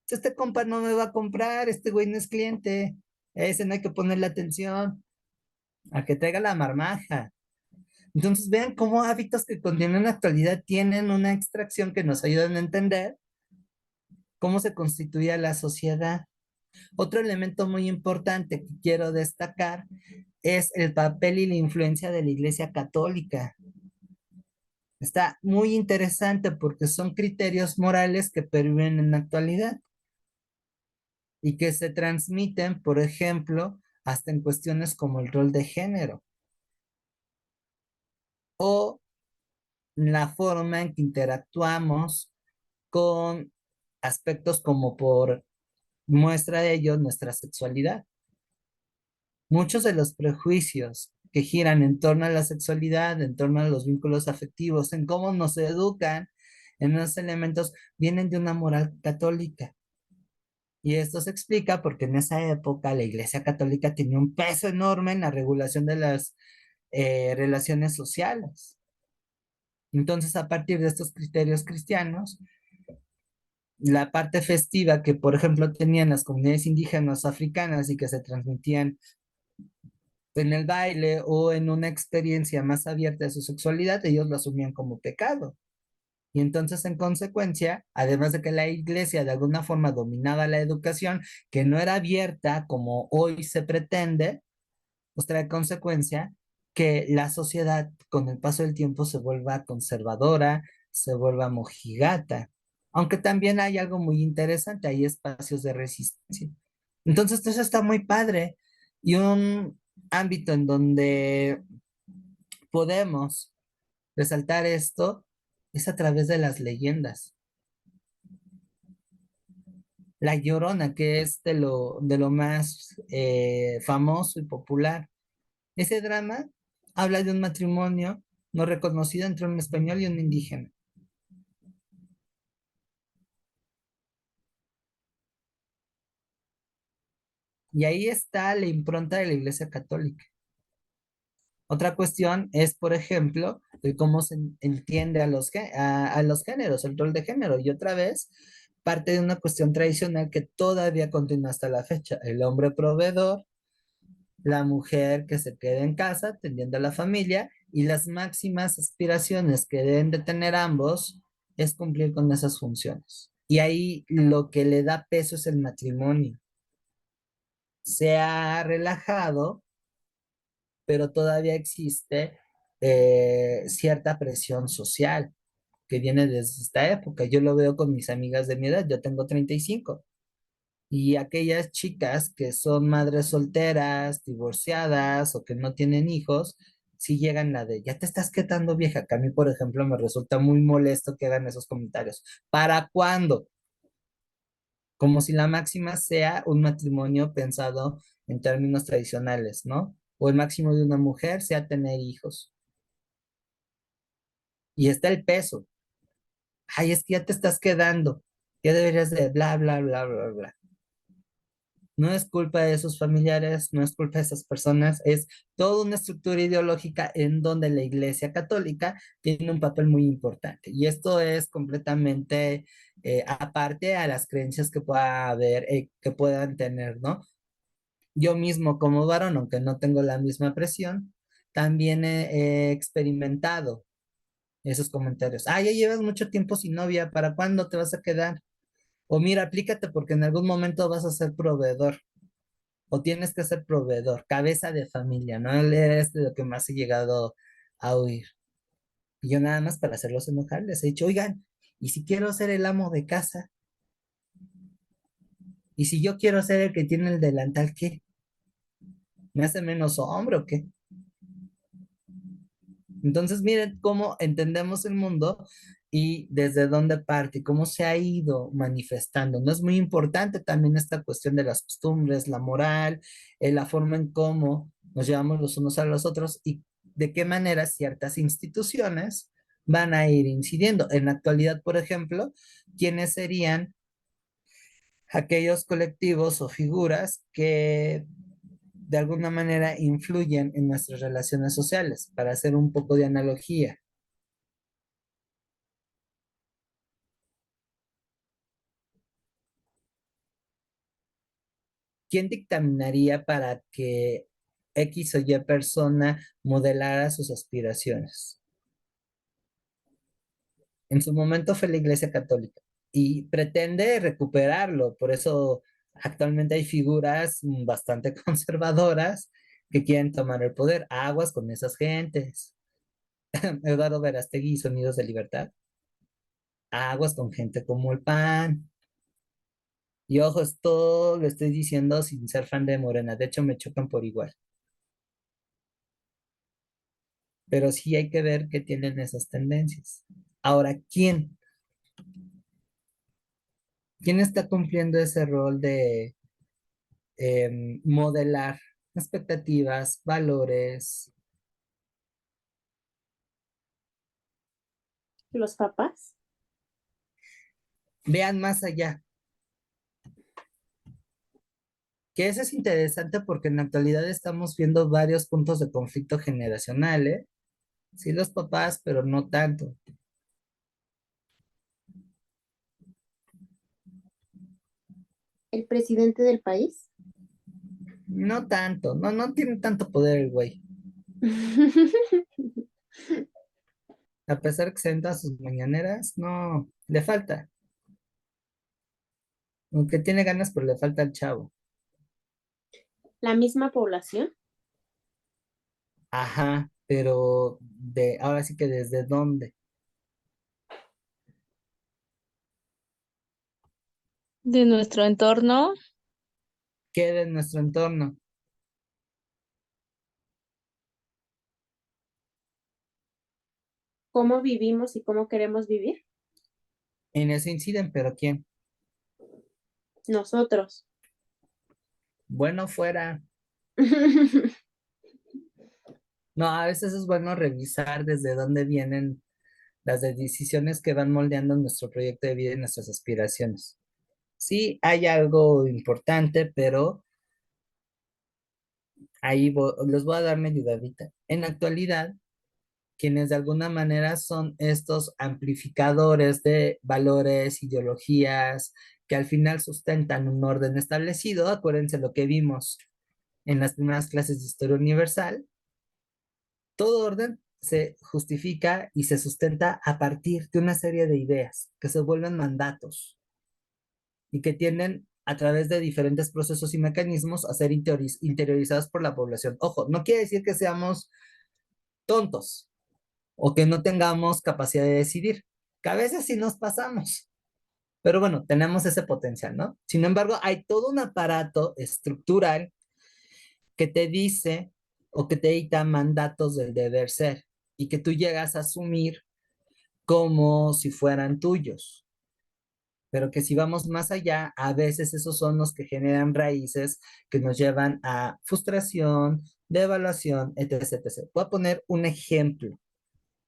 Este compa no me va a comprar, este güey no es cliente. A ese no hay que ponerle atención, a que traiga la marmaja. Entonces vean cómo hábitos que continúan en la actualidad tienen una extracción que nos ayudan a entender cómo se constituía la sociedad. Otro elemento muy importante que quiero destacar es el papel y la influencia de la Iglesia Católica. Está muy interesante porque son criterios morales que perviven en la actualidad y que se transmiten, por ejemplo, hasta en cuestiones como el rol de género o la forma en que interactuamos con aspectos como por muestra de ello nuestra sexualidad. Muchos de los prejuicios que giran en torno a la sexualidad, en torno a los vínculos afectivos, en cómo nos educan, en esos elementos, vienen de una moral católica. Y esto se explica porque en esa época la Iglesia Católica tenía un peso enorme en la regulación de las relaciones sociales. Entonces, a partir de estos criterios cristianos, la parte festiva que, por ejemplo, tenían las comunidades indígenas africanas y que se transmitían en el baile o en una experiencia más abierta de su sexualidad, ellos lo asumían como pecado. Y entonces, en consecuencia, además de que la iglesia de alguna forma dominaba la educación, que no era abierta como hoy se pretende, pues trae consecuencia que la sociedad con el paso del tiempo se vuelva conservadora, se vuelva mojigata. Aunque también hay algo muy interesante, hay espacios de resistencia. Entonces, eso está muy padre. Y un ámbito en donde podemos resaltar esto es a través de las leyendas. La Llorona, que es de lo más famoso y popular. Ese drama Habla de un matrimonio no reconocido entre un español y un indígena. Y ahí está la impronta de la Iglesia Católica. Otra cuestión es, por ejemplo, el cómo se entiende a los géneros, el rol de género. Y otra vez, parte de una cuestión tradicional que todavía continúa hasta la fecha. El hombre proveedor, la mujer que se queda en casa atendiendo a la familia y las máximas aspiraciones que deben de tener ambos es cumplir con esas funciones. Y ahí lo que le da peso es el matrimonio. Se ha relajado, pero todavía existe cierta presión social que viene desde esta época. Yo lo veo con mis amigas de mi edad, yo tengo 35 y aquellas chicas que son madres solteras, divorciadas o que no tienen hijos, si llegan la de, ya te estás quedando vieja, que a mí, por ejemplo, me resulta muy molesto que hagan esos comentarios. ¿Para cuándo? Como si la máxima sea un matrimonio pensado en términos tradicionales, ¿no? O el máximo de una mujer sea tener hijos. Y está el peso. Ay, es que ya te estás quedando. Ya deberías de bla, bla, bla, bla, bla. No es culpa de sus familiares, no es culpa de esas personas, es toda una estructura ideológica en donde la Iglesia Católica tiene un papel muy importante. Y esto es completamente aparte a las creencias que pueda haber, que puedan tener, ¿no? Yo mismo como varón, aunque no tengo la misma presión, también he experimentado esos comentarios. Ah, ya llevas mucho tiempo sin novia, ¿para cuándo te vas a quedar? O mira, aplícate porque en algún momento vas a ser proveedor o tienes que ser proveedor, cabeza de familia, ¿no? Es de lo que más he llegado a oír. Y yo nada más para hacerlos enojar les he dicho, oigan, ¿y si quiero ser el amo de casa? ¿Y si yo quiero ser el que tiene el delantal, qué? ¿Me hace menos hombre o qué? Entonces, miren cómo entendemos el mundo y desde dónde parte, y cómo se ha ido manifestando. No es muy importante también esta cuestión de las costumbres, la moral, la forma en cómo nos llevamos los unos a los otros y de qué manera ciertas instituciones van a ir incidiendo. En la actualidad, por ejemplo, ¿quiénes serían aquellos colectivos o figuras que de alguna manera influyen en nuestras relaciones sociales? Para hacer un poco de analogía. ¿Quién dictaminaría para que X o Y persona modelara sus aspiraciones? En su momento fue la Iglesia Católica y pretende recuperarlo. Por eso actualmente hay figuras bastante conservadoras que quieren tomar el poder. Aguas con esas gentes. Eduardo Verástegui y Sonidos de Libertad. Aguas con gente como el PAN. Y ojo, esto lo estoy diciendo sin ser fan de Morena. De hecho, me chocan por igual. Pero sí hay que ver que tienen esas tendencias. Ahora, ¿quién está cumpliendo ese rol de modelar expectativas, valores? Los papás. Vean más allá. Que eso es interesante porque en la actualidad estamos viendo varios puntos de conflicto generacional, ¿eh? Sí, los papás, pero no tanto. El presidente del país. No tanto. No, no tiene tanto poder el güey. A pesar que se a sus mañaneras, no, le falta. Aunque tiene ganas, pero le falta el chavo. La misma población. Ajá, pero ahora sí que desde dónde De nuestro entorno, queda en nuestro entorno. Cómo vivimos y cómo queremos vivir. En eso inciden, pero ¿quién? Nosotros. Bueno, fuera. No, a veces es bueno revisar desde dónde vienen las decisiones que van moldeando nuestro proyecto de vida y nuestras aspiraciones. Sí, hay algo importante, pero les voy a dar mi ayudadita. En la actualidad, quienes de alguna manera son estos amplificadores de valores, ideologías, que al final sustentan un orden establecido, acuérdense lo que vimos en las primeras clases de historia universal, todo orden se justifica y se sustenta a partir de una serie de ideas que se vuelven mandatos y que tienden a través de diferentes procesos y mecanismos a ser interiorizados por la población. Ojo, no quiere decir que seamos tontos o que no tengamos capacidad de decidir, que a veces sí nos pasamos, pero bueno, tenemos ese potencial, ¿no? Sin embargo, hay todo un aparato estructural que te dice o que te dicta mandatos del deber ser y que tú llegas a asumir como si fueran tuyos, pero que si vamos más allá, a veces esos son los que generan raíces que nos llevan a frustración, devaluación, etc, etc. Voy a poner un ejemplo.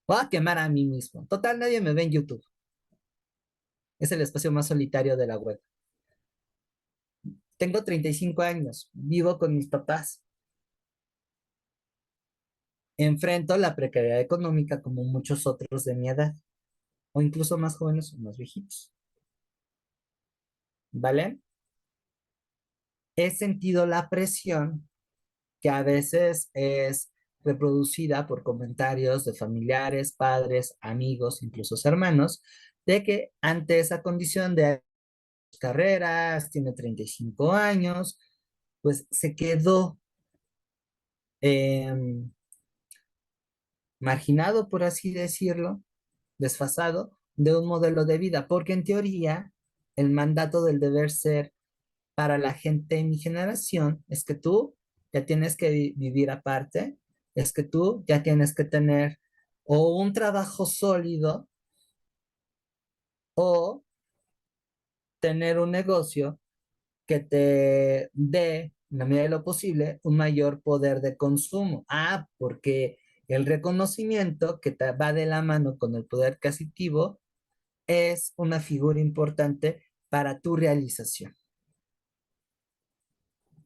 Voy a quemar a mí mismo. Total, nadie me ve en YouTube. Es el espacio más solitario de la web. Tengo 35 años, vivo con mis papás. Enfrento la precariedad económica como muchos otros de mi edad, o incluso más jóvenes o más viejitos. ¿Vale? He sentido la presión que a veces es reproducida por comentarios de familiares, padres, amigos, incluso hermanos, de que ante esa condición de carreras, tiene 35 años, pues se quedó eh, marginado, por así decirlo, desfasado de un modelo de vida, porque en teoría el mandato del deber ser para la gente de mi generación es que tú ya tienes que vivir aparte, es que tú ya tienes que tener o un trabajo sólido o tener un negocio que te dé, en la medida de lo posible, un mayor poder de consumo. Ah, porque el reconocimiento que te va de la mano con el poder adquisitivo es una figura importante para tu realización.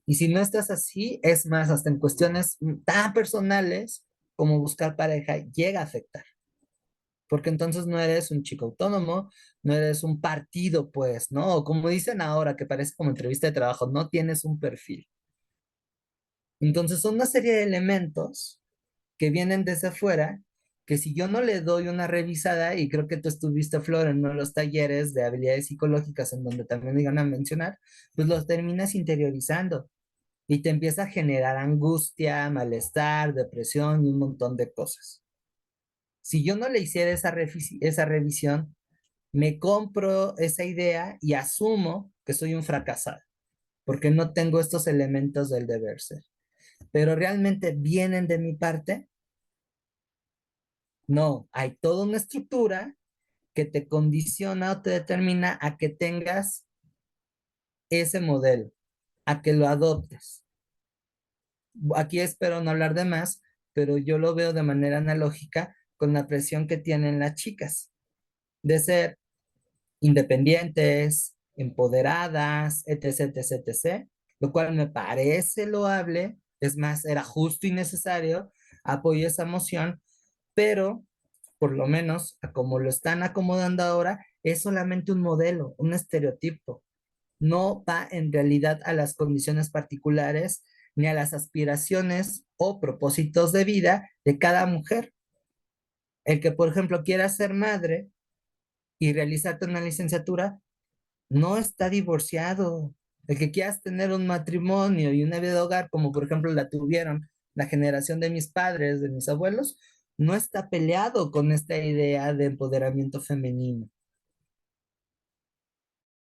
Y si no estás así, es más, hasta en cuestiones tan personales como buscar pareja, llega a afectar. Porque entonces no eres un chico autónomo, no eres un partido, pues, ¿no? O como dicen ahora, que parece como entrevista de trabajo, no tienes un perfil. Entonces son una serie de elementos que vienen desde afuera, que si yo no le doy una revisada, y creo que tú estuviste, Flor, en uno de los talleres de habilidades psicológicas en donde también me iban a mencionar, pues los terminas interiorizando y te empieza a generar angustia, malestar, depresión y un montón de cosas. Si yo no le hiciera esa revisión, me compro esa idea y asumo que soy un fracasado, porque no tengo estos elementos del deber ser. Pero realmente vienen de mi parte. No, hay toda una estructura que te condiciona o te determina a que tengas ese modelo, a que lo adoptes. Aquí espero no hablar de más, pero yo lo veo de manera analógica con la presión que tienen las chicas de ser independientes, empoderadas, etc, etc, etc, lo cual me parece loable, es más, era justo y necesario, apoyo esa moción, pero por lo menos a como lo están acomodando ahora, es solamente un modelo, un estereotipo. No va en realidad a las condiciones particulares ni a las aspiraciones o propósitos de vida de cada mujer. El que, por ejemplo, quiera ser madre y realizarte una licenciatura, no está divorciado. El que quieras tener un matrimonio y una vida de hogar, como por ejemplo la tuvieron la generación de mis padres, de mis abuelos, no está peleado con esta idea de empoderamiento femenino.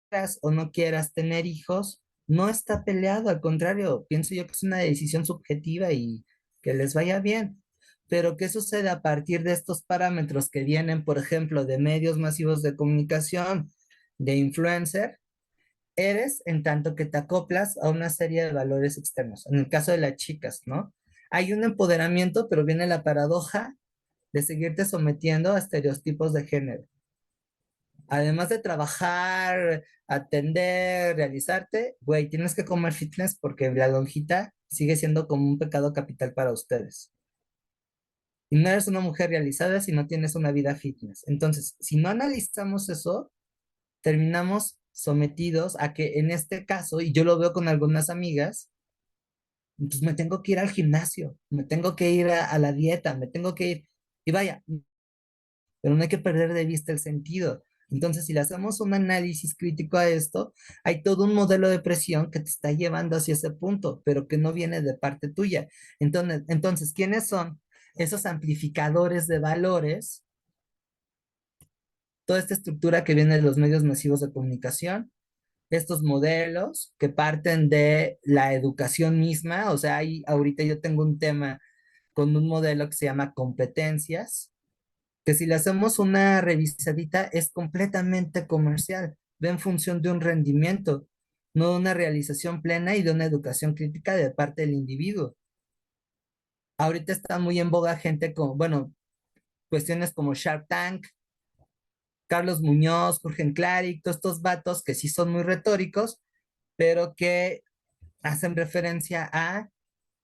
Quieras o no quieras tener hijos, no está peleado, al contrario, pienso yo que es una decisión subjetiva y que les vaya bien. Pero ¿qué sucede a partir de estos parámetros que vienen, por ejemplo, de medios masivos de comunicación, de influencer? Eres en tanto que te acoplas a una serie de valores externos. En el caso de las chicas, ¿no? hay un empoderamiento, pero viene la paradoja de seguirte sometiendo a estereotipos de género. Además de trabajar, atender, realizarte, güey, tienes que comer fitness porque la lonjita sigue siendo como un pecado capital para ustedes. Y no eres una mujer realizada si no tienes una vida fitness. Entonces, si no analizamos eso, terminamos sometidos a que en este caso, y yo lo veo con algunas amigas, pues me tengo que ir al gimnasio, me tengo que ir a la dieta, me tengo que ir, y vaya, pero no hay que perder de vista el sentido. Entonces, si le hacemos un análisis crítico a esto, hay todo un modelo de presión que te está llevando hacia ese punto, pero que no viene de parte tuya. Entonces, ¿quiénes son esos amplificadores de valores? Toda esta estructura que viene de los medios masivos de comunicación, estos modelos que parten de la educación misma, o sea, ahorita yo tengo un tema con un modelo que se llama competencias, que si le hacemos una revisadita es completamente comercial, va en función de un rendimiento, no de una realización plena y de una educación crítica de parte del individuo. Ahorita está muy en boga gente con, bueno, cuestiones como Shark Tank, Carlos Muñoz, Jorge Clary, todos estos vatos que sí son muy retóricos, pero que hacen referencia a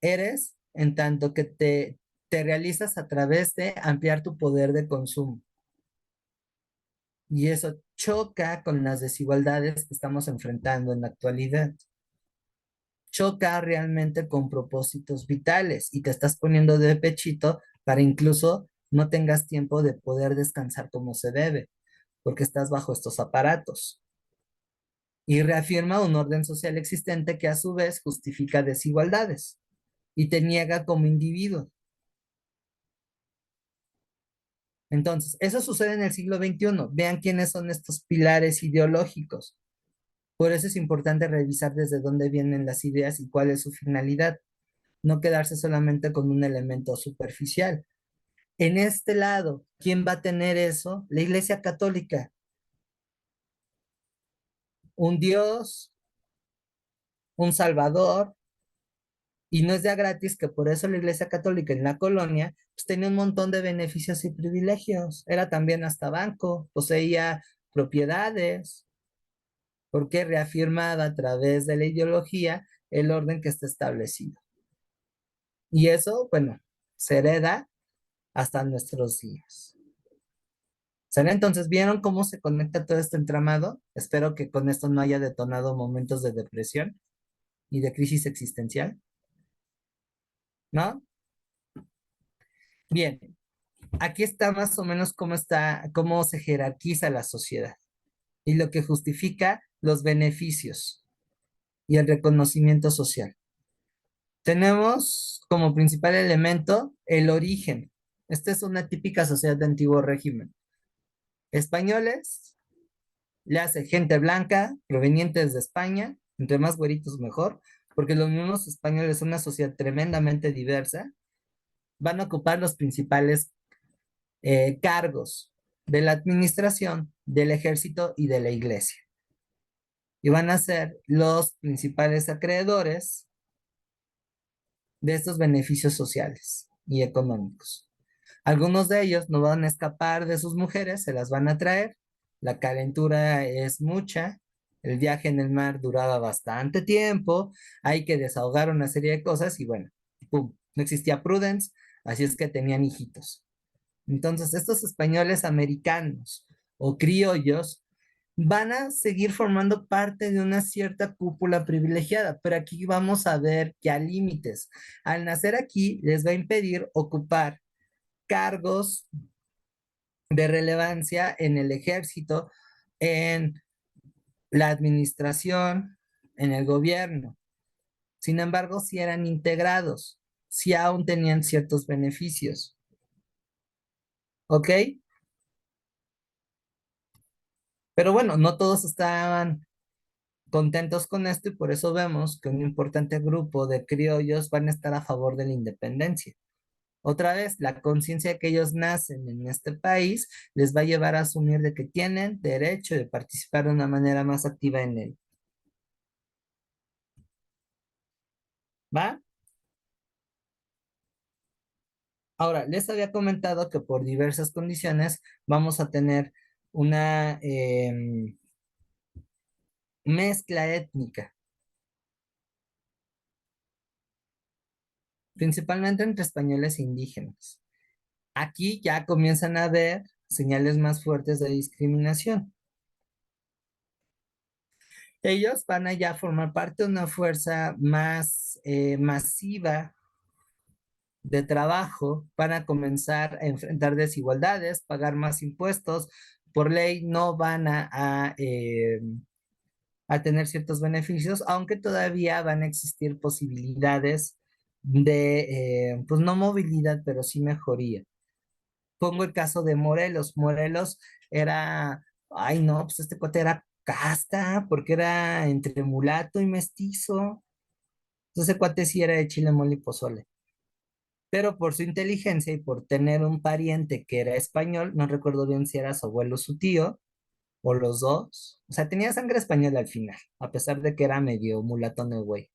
eres en tanto que te realizas a través de ampliar tu poder de consumo. Y eso choca con las desigualdades que estamos enfrentando en la actualidad. Choca realmente con propósitos vitales y te estás poniendo de pechito para incluso no tengas tiempo de poder descansar como se debe, porque estás bajo estos aparatos. Y reafirma un orden social existente que a su vez justifica desigualdades y te niega como individuo. Entonces, eso sucede en el siglo XXI. Vean quiénes son estos pilares ideológicos. Por eso es importante revisar desde dónde vienen las ideas y cuál es su finalidad. No quedarse solamente con un elemento superficial. En este lado, ¿quién va a tener eso? La Iglesia Católica. Un Dios, un Salvador, y no es de a gratis que por eso la Iglesia Católica en la colonia pues, tenía un montón de beneficios y privilegios. Era también hasta banco, poseía propiedades, porque reafirmaba a través de la ideología el orden que está establecido. Y eso, bueno, se hereda hasta nuestros días. ¿Sale? Entonces, ¿vieron cómo se conecta todo este entramado? Espero que con esto no haya detonado momentos de depresión y de crisis existencial, ¿no? Bien, aquí está más o menos cómo se jerarquiza la sociedad y lo que justifica los beneficios y el reconocimiento social. Tenemos como principal elemento el origen. Esta es una típica sociedad de antiguo régimen. Españoles, le hace gente blanca, provenientes de España, entre más güeritos mejor, porque los mismos españoles son una sociedad tremendamente diversa, van a ocupar los principales cargos de la administración, del ejército y de la iglesia. Y van a ser los principales acreedores de estos beneficios sociales y económicos. Algunos de ellos no van a escapar de sus mujeres, se las van a traer. La calentura es mucha. El viaje en el mar duraba bastante tiempo. Hay que desahogar una serie de cosas y bueno, pum, no existía Prudence, así es que tenían hijitos. Entonces, estos españoles americanos o criollos van a seguir formando parte de una cierta cúpula privilegiada, pero aquí vamos a ver que hay límites. Al nacer aquí, les va a impedir ocupar cargos de relevancia en el ejército, en la administración, en el gobierno. Sin embargo, si eran integrados, si aún tenían ciertos beneficios. ¿Ok? Pero bueno, no todos estaban contentos con esto y por eso vemos que un importante grupo de criollos van a estar a favor de la independencia. Otra vez, la conciencia de que ellos nacen en este país les va a llevar a asumir de que tienen derecho de participar de una manera más activa en él. ¿Va? Ahora, les había comentado que por diversas condiciones vamos a tener una mezcla étnica, principalmente entre españoles e indígenas. Aquí ya comienzan a haber señales más fuertes de discriminación. Ellos van a ya formar parte de una fuerza más masiva de trabajo, para comenzar a enfrentar desigualdades, pagar más impuestos. Por ley no van a tener ciertos beneficios, aunque todavía van a existir posibilidades de, pues no movilidad, pero sí mejoría. Pongo el caso de Morelos. Morelos era, ay no, pues este cuate era casta, porque era entre mulato y mestizo. Entonces ese cuate sí era de chile, mole y pozole. Pero por su inteligencia y por tener un pariente que era español, no recuerdo bien si era su abuelo o su tío, o los dos. O sea, tenía sangre española al final, a pesar de que era medio mulatón el güey.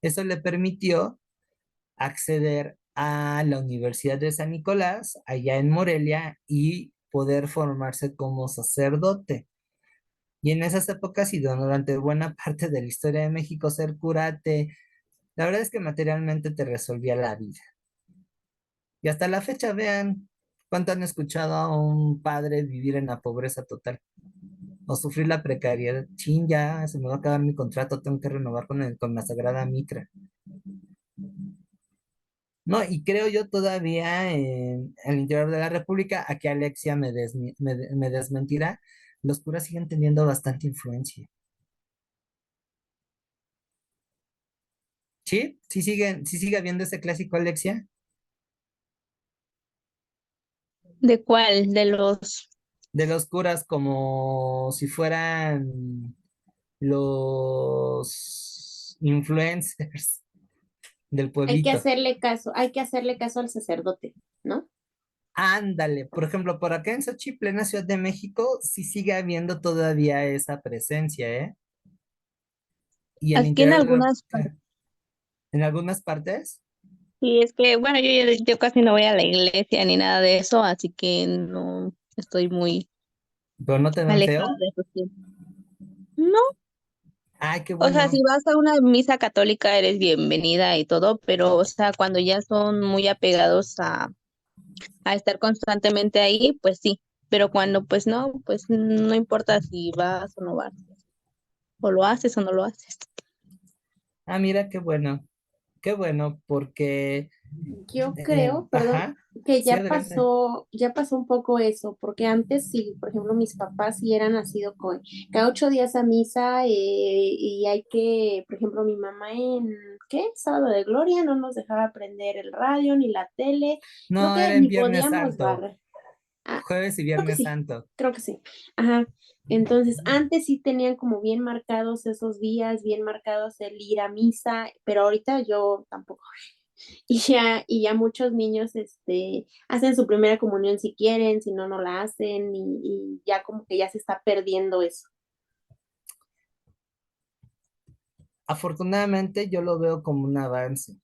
Eso le permitió acceder a la Universidad de San Nicolás, allá en Morelia, y poder formarse como sacerdote. Y en esas épocas y durante buena parte de la historia de México, ser curate, la verdad es que materialmente te resolvía la vida. Y hasta la fecha, vean cuánto han escuchado a un padre vivir en la pobreza total o sufrir la precariedad. Chin, ya se me va a acabar mi contrato, tengo que renovar con la Sagrada Mitra. No, y creo yo todavía en el interior de la República, aquí Alexia me desmentirá, los curas siguen teniendo bastante influencia. ¿Sí? ¿Sí sigue habiendo ese clásico, Alexia? ¿De cuál? De los... De los curas como si fueran los influencers del pueblito. Hay que hacerle caso al sacerdote, ¿no? Ándale, por ejemplo, por acá en Xochitl, en la Ciudad de México, sí sigue habiendo todavía esa presencia, ¿eh? Y el Aquí en interior de la algunas partes. República, en algunas partes, Sí, es que, bueno, yo casi no voy a la iglesia ni nada de eso, así que no estoy muy pero no te ven alejada feo. de eso. Sí. No, Ay, qué o sea, si bueno. vas a una misa católica eres bienvenida y todo, pero, o sea, cuando ya son muy apegados a estar constantemente ahí, pues sí, pero cuando pues no, pues no importa si vas o no vas, o lo haces o no lo haces. Ah, mira, qué bueno, porque, Yo creo, perdón, ajá, que sí, adelante. ya pasó un poco eso, porque antes sí, por ejemplo, mis papás sí eran nacido con cada 8 días a misa, y hay que, por ejemplo, mi mamá en, ¿qué? Sábado de Gloria no nos dejaba prender el radio ni la tele, creo No, que era en ni Viernes podíamos Santo, barrer. Ah, jueves y creo que Viernes sí, Santo. creo que sí. Ajá. Entonces, antes sí tenían como bien marcados esos días, bien marcados el ir a misa, pero ahorita yo tampoco. Y ya muchos niños hacen su primera comunión si quieren, si no, no la hacen, y ya como que ya se está perdiendo eso. Afortunadamente yo lo veo como un avance,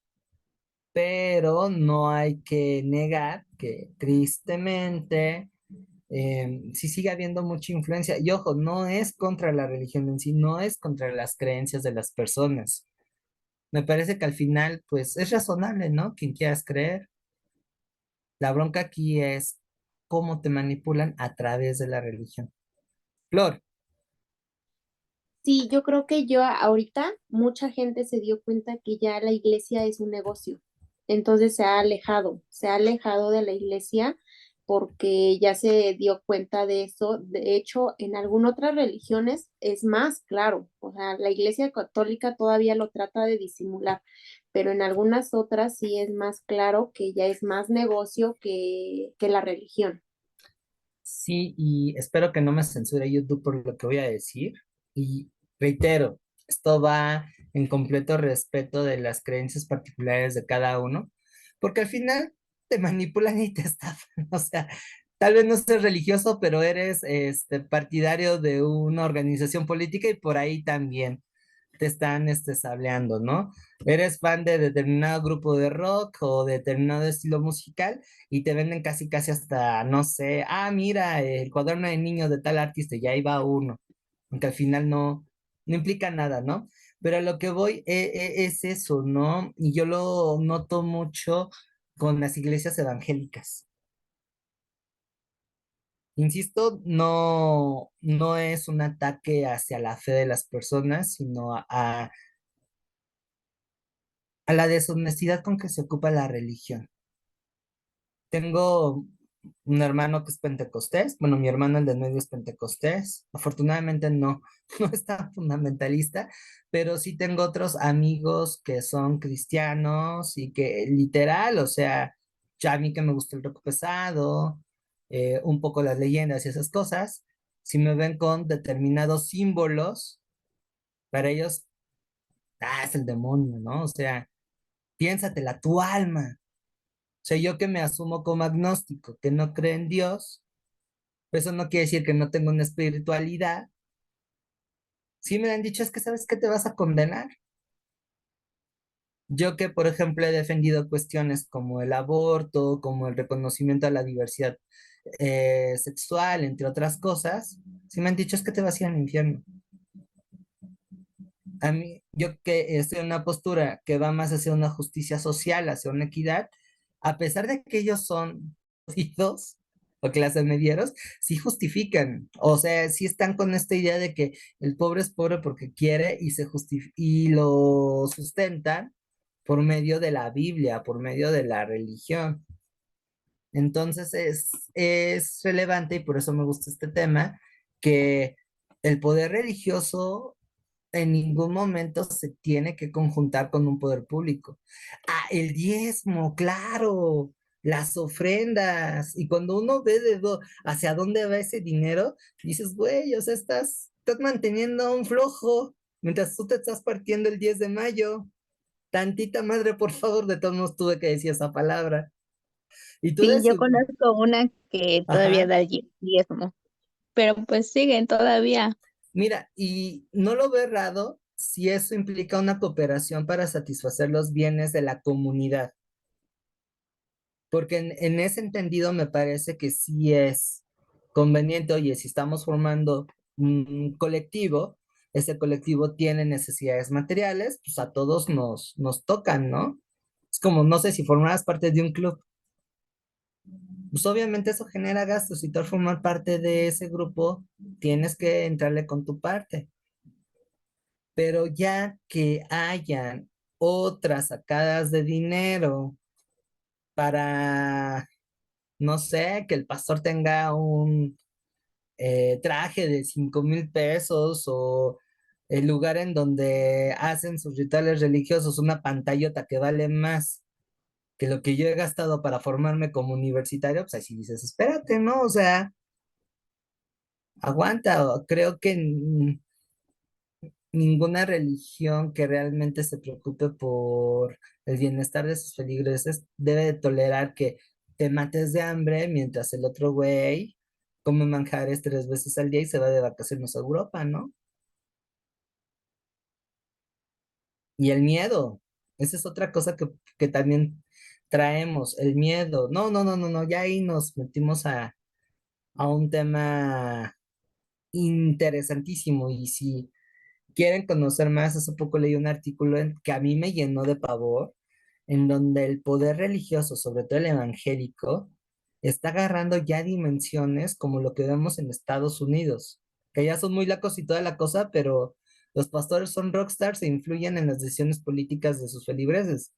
pero no hay que negar que tristemente sí sigue habiendo mucha influencia. Y ojo, no es contra la religión en sí, no es contra las creencias de las personas. Me parece que al final, pues es razonable, ¿no? Quien quieras creer. La bronca aquí es cómo te manipulan a través de la religión. Flor, Sí, yo creo que yo ahorita mucha gente se dio cuenta que ya la iglesia es un negocio. Entonces se ha alejado de la iglesia porque ya se dio cuenta de eso. De hecho, en algunas otras religiones es más claro. O sea, la iglesia católica todavía lo trata de disimular, pero en algunas otras sí es más claro que ya es más negocio que la religión. sí, y espero que no me censure YouTube por lo que voy a decir. Y reitero, esto va en completo respeto de las creencias particulares de cada uno, porque al final te manipulan y te estafan. O sea, tal vez no seas religioso, pero eres partidario de una organización política y por ahí también. te están sableando, ¿no? Eres fan de determinado grupo de rock o determinado estilo musical y te venden casi, casi hasta, no sé, mira, el cuaderno de niños de tal artista, y ahí va uno, aunque al final no implica nada, ¿no? Pero a lo que voy es eso, ¿no? Y yo lo noto mucho con las iglesias evangélicas. Insisto, no es un ataque hacia la fe de las personas, sino a la deshonestidad con que se ocupa la religión. Tengo un hermano que es pentecostés, bueno, mi hermano el de medio es pentecostés, afortunadamente no es tan fundamentalista, pero sí tengo otros amigos que son cristianos y que literal, o sea, ya a mí que me gusta el rock pesado, un poco las leyendas y esas cosas, si me ven con determinados símbolos, para ellos, es el demonio, ¿no? O sea, piénsatela, tu alma. O sea, yo que me asumo como agnóstico, que no cree en Dios, eso no quiere decir que no tengo una espiritualidad. Sí me han dicho, es que sabes que te vas a condenar. Yo que, por ejemplo, he defendido cuestiones como el aborto, como el reconocimiento a la diversidad sexual, entre otras cosas, sí me han dicho, es que te vas a ir al infierno. A mí, yo que estoy en una postura que va más hacia una justicia social, hacia una equidad, a pesar de que ellos son jodidos o clase medieros, sí justifican, o sea, sí están con esta idea de que el pobre es pobre porque quiere y y lo sustentan por medio de la Biblia, por medio de la religión. Entonces es relevante y por eso me gusta este tema, que el poder religioso en ningún momento se tiene que conjuntar con un poder público. El diezmo, claro, las ofrendas. Y cuando uno ve hacia dónde va ese dinero, dices, güey, o sea, estás manteniendo a un flojo mientras tú te estás partiendo el 10 de mayo. Tantita madre, por favor, de todos modos tuve que decir esa palabra. Y tú Sí, de yo seguro. conozco una que todavía Ajá. da el diezmo, pero pues siguen todavía. Mira, y no lo veo errado si eso implica una cooperación para satisfacer los bienes de la comunidad, porque en ese entendido me parece que sí es conveniente, oye, si estamos formando un colectivo, ese colectivo tiene necesidades materiales, pues a todos nos tocan, ¿no? Es como, no sé, si formaras parte de un club, pues obviamente eso genera gastos, y tú al formar parte de ese grupo, tienes que entrarle con tu parte. Pero ya que hayan otras sacadas de dinero para, no sé, que el pastor tenga un traje de 5,000 pesos, o el lugar en donde hacen sus rituales religiosos, una pantallota que vale más que lo que yo he gastado para formarme como universitario, pues ahí sí dices, espérate, ¿no? O sea, aguanta, creo que ninguna religión que realmente se preocupe por el bienestar de sus feligreses debe de tolerar que te mates de hambre mientras el otro güey come manjares 3 veces al día y se va de vacaciones a Europa, ¿no? Y el miedo, esa es otra cosa que también traemos, el miedo. No, ya ahí nos metimos a un tema interesantísimo. Y si quieren conocer más, hace poco leí un artículo que a mí me llenó de pavor, en donde el poder religioso, sobre todo el evangélico, está agarrando ya dimensiones como lo que vemos en Estados Unidos, que ya son muy lacos y toda la cosa, pero los pastores son rockstars e influyen en las decisiones políticas de sus feligreses.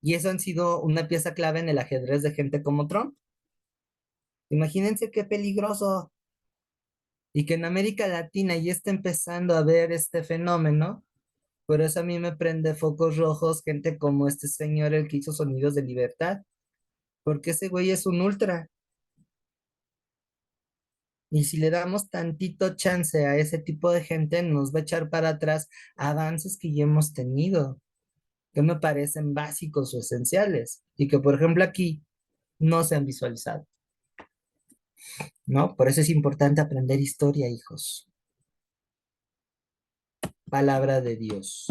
Y eso han sido una pieza clave en el ajedrez de gente como Trump. Imagínense qué peligroso. Y que en América Latina ya está empezando a ver este fenómeno. Por eso a mí me prende focos rojos gente como este señor, el que hizo Sonidos de Libertad, porque ese güey es un ultra. Y si le damos tantito chance a ese tipo de gente, nos va a echar para atrás avances que ya hemos tenido, que me parecen básicos o esenciales, y que, por ejemplo, aquí no se han visualizado, ¿no? Por eso es importante aprender historia, hijos. palabra de Dios.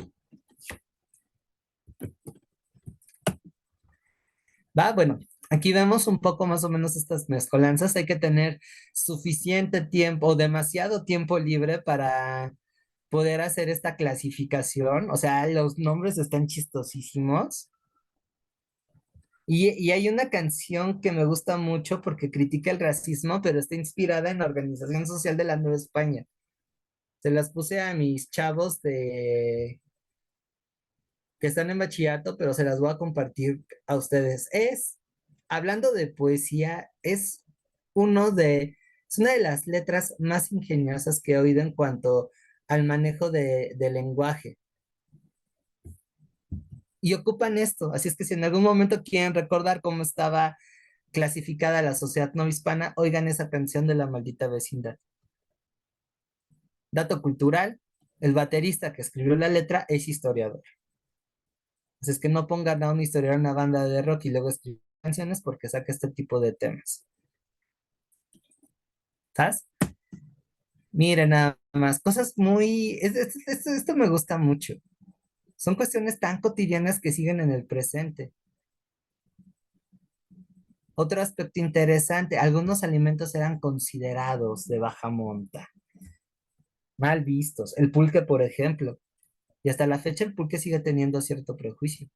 Va, bueno, aquí vemos un poco más o menos estas mezcolanzas. Hay que tener suficiente tiempo o demasiado tiempo libre para poder hacer esta clasificación. O sea, los nombres están chistosísimos. Y hay una canción que me gusta mucho porque critica el racismo, pero está inspirada en la Organización Social de la Nueva España. Se las puse a mis chavos que están en bachillerato, pero se las voy a compartir a ustedes. Hablando de poesía, es una de las letras más ingeniosas que he oído en cuanto al manejo de lenguaje. Y ocupan esto, así es que si en algún momento quieren recordar cómo estaba clasificada la sociedad no hispana, oigan esa canción de La Maldita Vecindad. Dato cultural, el baterista que escribió la letra es historiador. Así es que no pongan a un historiador en una banda de rock y luego escribir canciones porque saca este tipo de temas. ¿Sabes? Miren, nada más, cosas muy... Esto me gusta mucho. Son cuestiones tan cotidianas que siguen en el presente. Otro aspecto interesante, algunos alimentos eran considerados de baja monta, mal vistos. El pulque, por ejemplo. Y hasta la fecha el pulque sigue teniendo cierto prejuicio.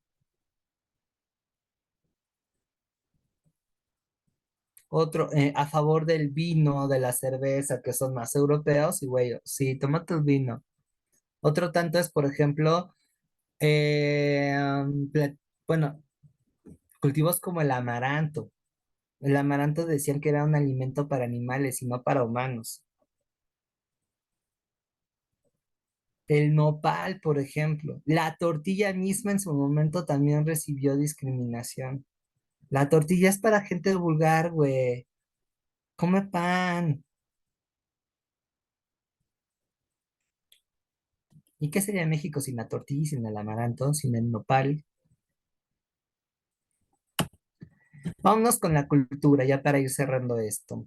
Otro, a favor del vino, de la cerveza, que son más europeos, y güey, sí, tómate el vino. Otro tanto es, por ejemplo, bueno, cultivos como el amaranto. El amaranto decían que era un alimento para animales y no para humanos. El nopal, por ejemplo. La tortilla misma en su momento también recibió discriminación. La tortilla es para gente vulgar, güey. Come pan. ¿Y qué sería México sin la tortilla, sin el amaranto, sin el nopal? Vámonos con la cultura, ya para ir cerrando esto.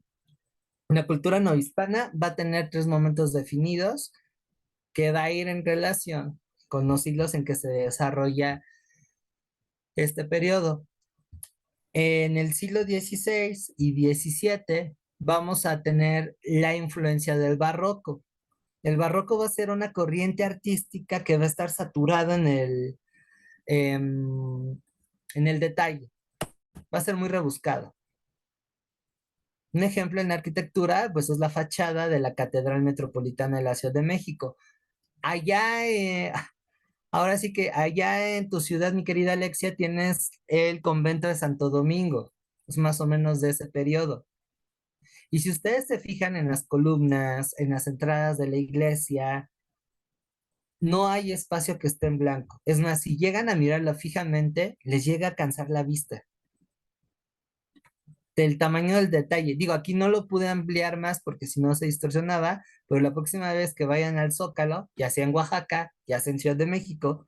La cultura no hispana va a tener tres momentos definidos que va a ir en relación con los siglos en que se desarrolla este periodo. En el siglo XVI y XVII vamos a tener la influencia del barroco. El barroco va a ser una corriente artística que va a estar saturada em, en el detalle. Va a ser muy rebuscado. Un ejemplo en arquitectura, pues es la fachada de la Catedral Metropolitana de la Ciudad de México. Allá, ahora sí que allá en tu ciudad, mi querida Alexia, tienes el convento de Santo Domingo. Es más o menos de ese periodo. Y si ustedes se fijan en las columnas, en las entradas de la iglesia, no hay espacio que esté en blanco. Es más, si llegan a mirarlo fijamente, les llega a cansar la vista del tamaño del detalle. Digo, aquí no lo pude ampliar más porque si no se distorsionaba, pero la próxima vez que vayan al Zócalo, ya sea en Oaxaca, ya sea en Ciudad de México,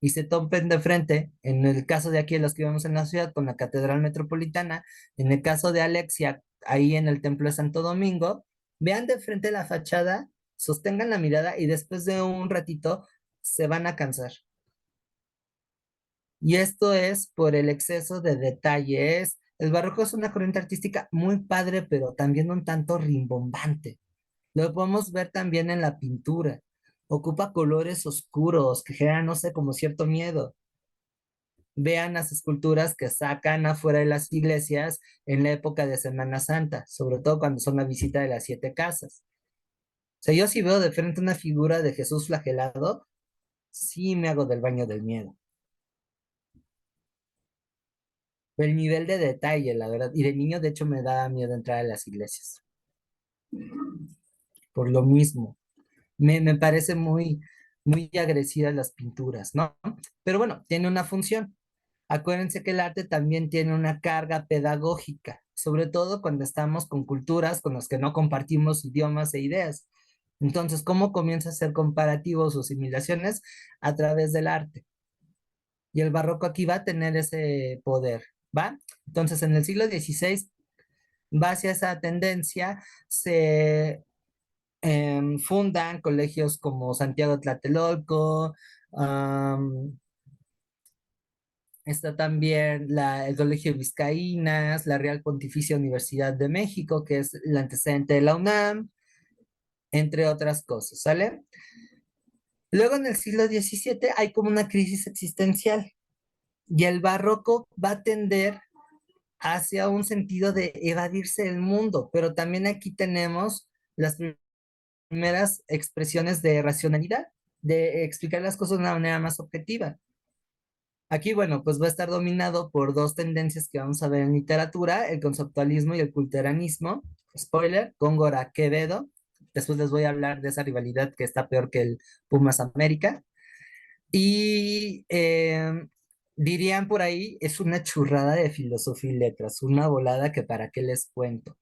y se topen de frente, en el caso de aquí, los que vivimos en la ciudad, con la Catedral Metropolitana, en el caso de Alexia, ahí en el Templo de Santo Domingo, vean de frente la fachada, sostengan la mirada y después de un ratito se van a cansar. Y esto es por el exceso de detalles. El barroco es una corriente artística muy padre, pero también un tanto rimbombante. Lo podemos ver también en la pintura. Ocupa colores oscuros que generan, no sé, como cierto miedo. Vean las esculturas que sacan afuera de las iglesias en la época de Semana Santa, sobre todo cuando son la visita de las siete casas. O sea, yo si veo de frente una figura de Jesús flagelado, sí me hago del baño del miedo. El nivel de detalle, la verdad. Y de niño, de hecho, me daba miedo entrar a las iglesias. Por lo mismo. Me parece muy agresivas las pinturas, ¿no? Pero bueno, tiene una función. Acuérdense que el arte también tiene una carga pedagógica, sobre todo cuando estamos con culturas con las que no compartimos idiomas e ideas. Entonces, ¿cómo comienza a hacer comparativos o similaciones? A través del arte. Y el barroco aquí va a tener ese poder, ¿va? Entonces, en el siglo XVI va hacia esa tendencia, fundan colegios como Santiago Tlatelolco, am, está también el Colegio de Vizcaínas, la Real Pontificia Universidad de México, que es el antecedente de la UNAM, entre otras cosas, ¿sale? Luego en el siglo XVII hay como una crisis existencial y el barroco va a tender hacia un sentido de evadirse del mundo, pero también aquí tenemos las primeras expresiones de racionalidad, de explicar las cosas de una manera más objetiva. Aquí, bueno, pues va a estar dominado por dos tendencias que vamos a ver en literatura, el conceptualismo y el culteranismo. Spoiler, Góngora Quevedo. Después les voy a hablar de esa rivalidad que está peor que el Pumas América. Y dirían por ahí, es una churrada de filosofía y letras, una volada que para qué les cuento.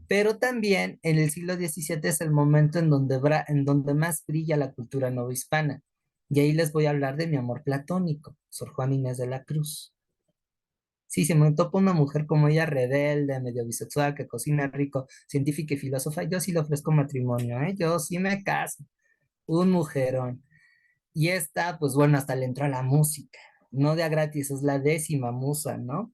Pero también en el siglo XVII es el momento en donde más brilla la cultura novohispana. Y ahí les voy a hablar de mi amor platónico, Sor Juana Inés de la Cruz. Sí, si me topo una mujer como ella, rebelde, medio bisexual, que cocina rico, científica y filósofa, yo sí le ofrezco matrimonio, ¿eh? Yo sí me caso. Un mujerón. Y esta, pues bueno, hasta le entró a la música. No de a gratis, es la décima musa, ¿no?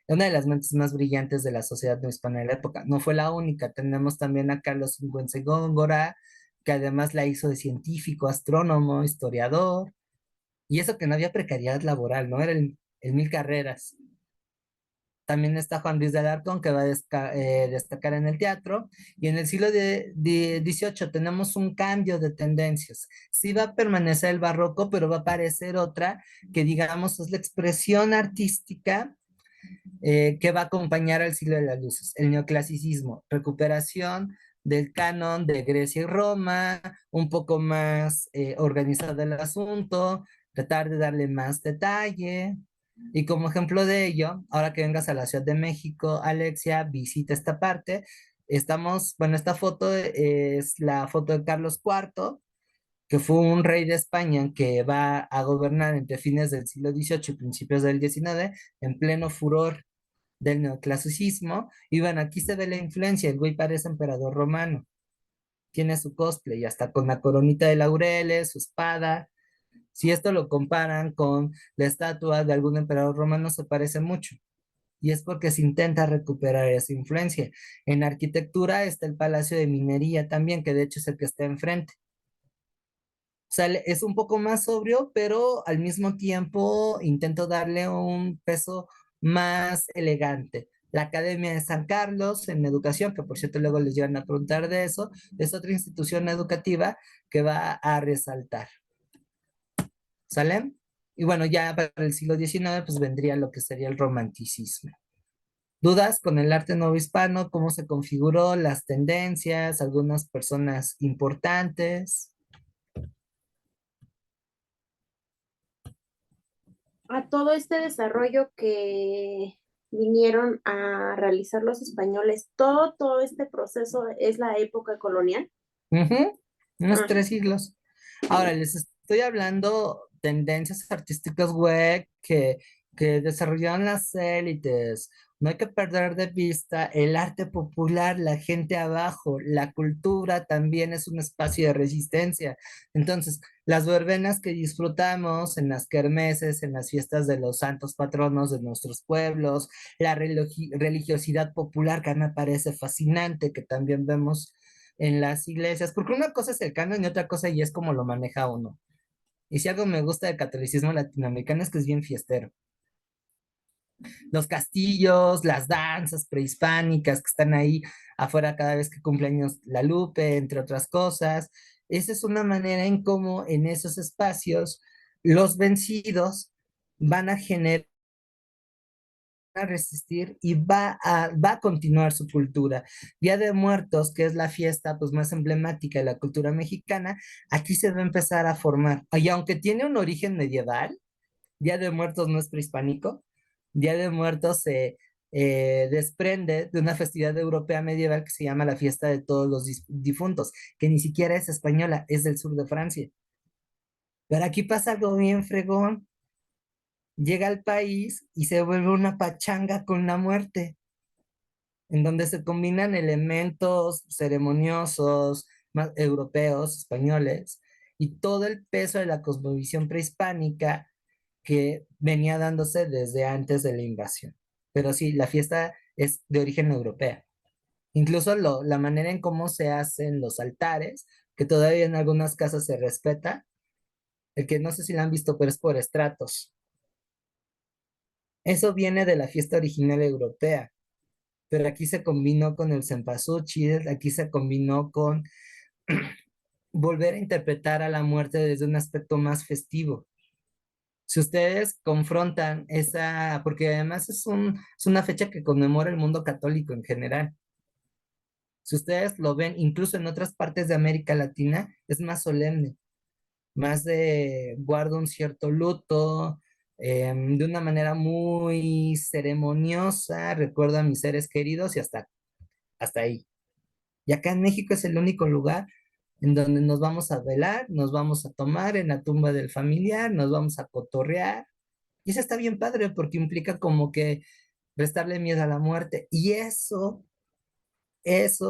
Una de las mentes más brillantes de la sociedad no hispana de la época. No fue la única. Tenemos también a Carlos Sigüenza Góngora, que además la hizo de científico, astrónomo, historiador. Y eso que no había precariedad laboral, ¿no? Era el mil carreras. También está Juan Luis de Alarcón, que va a destacar en el teatro. Y en el siglo de XVIII tenemos un cambio de tendencias. Sí va a permanecer el barroco, pero va a aparecer otra que, digamos, es la expresión artística que va a acompañar al siglo de las luces, el neoclasicismo, recuperación del canon de Grecia y Roma, un poco más organizado el asunto, tratar de darle más detalle. Y como ejemplo de ello, ahora que vengas a la Ciudad de México, Alexia, visita esta parte. Estamos, bueno, esta foto es la foto de Carlos IV, que fue un rey de España que va a gobernar entre fines del siglo XVIII y principios del XIX, en pleno furor del neoclasicismo. Y bueno, aquí se ve la influencia, el güey parece emperador romano, tiene su cosplay, hasta con la coronita de laureles, su espada. Si esto lo comparan con la estatua de algún emperador romano, se parece mucho. Y es porque se intenta recuperar esa influencia. En arquitectura está el Palacio de Minería también, que de hecho es el que está enfrente. O sea, es un poco más sobrio, pero al mismo tiempo intento darle un peso más elegante. La Academia de San Carlos en educación, que por cierto luego les llegan a preguntar de eso, es otra institución educativa que va a resaltar. ¿Sale? Y bueno, ya para el siglo XIX pues vendría lo que sería el romanticismo. ¿Dudas con el arte novohispano? ¿Cómo se configuró? Las tendencias, algunas personas importantes. A todo este desarrollo que vinieron a realizar los españoles, todo este proceso es la época colonial. Ujú, unos Ah, 3 siglos. Ahora, les estoy hablando tendencias artísticas, güey, que desarrollaron las élites. No hay que perder de vista el arte popular, la gente abajo, la cultura también es un espacio de resistencia. Entonces, las verbenas que disfrutamos en las kermeses, en las fiestas de los santos patronos de nuestros pueblos, la religiosidad popular que me parece fascinante, que también vemos en las iglesias, porque una cosa es el canon y otra cosa y es como lo maneja uno. Y si algo me gusta del catolicismo latinoamericano es que es bien fiestero. Los castillos, las danzas prehispánicas que están ahí afuera cada vez que cumpleaños la Lupe, entre otras cosas. Esa es una manera en cómo en esos espacios los vencidos van a generar a resistir y va a continuar su cultura. Día de Muertos, que es la fiesta pues, más emblemática de la cultura mexicana, aquí se va a empezar a formar. Y aunque tiene un origen medieval, Día de Muertos no es prehispánico, Día de Muertos se desprende de una festividad europea medieval que se llama la fiesta de todos los difuntos, que ni siquiera es española, es del sur de Francia. Pero aquí pasa algo bien fregón, llega al país y se vuelve una pachanga con la muerte, en donde se combinan elementos ceremoniosos, más europeos, españoles, y todo el peso de la cosmovisión prehispánica que venía dándose desde antes de la invasión. Pero sí, la fiesta es de origen europea. Incluso la manera en cómo se hacen los altares, que todavía en algunas casas se respeta, el que no sé si la han visto, pero es por estratos. Eso viene de la fiesta original europea, pero aquí se combinó con el cempasúchil, aquí se combinó con volver a interpretar a la muerte desde un aspecto más festivo. Si ustedes confrontan esa, porque además es una fecha que conmemora el mundo católico en general. Si ustedes lo ven, incluso en otras partes de América Latina, es más solemne, más de guardo un cierto luto, de una manera muy ceremoniosa, recuerdo a mis seres queridos y hasta ahí. Y acá en México es el único lugar en donde nos vamos a velar, nos vamos a tomar en la tumba del familiar, nos vamos a cotorrear. Y eso está bien padre porque implica como que restarle miedo a la muerte. Y eso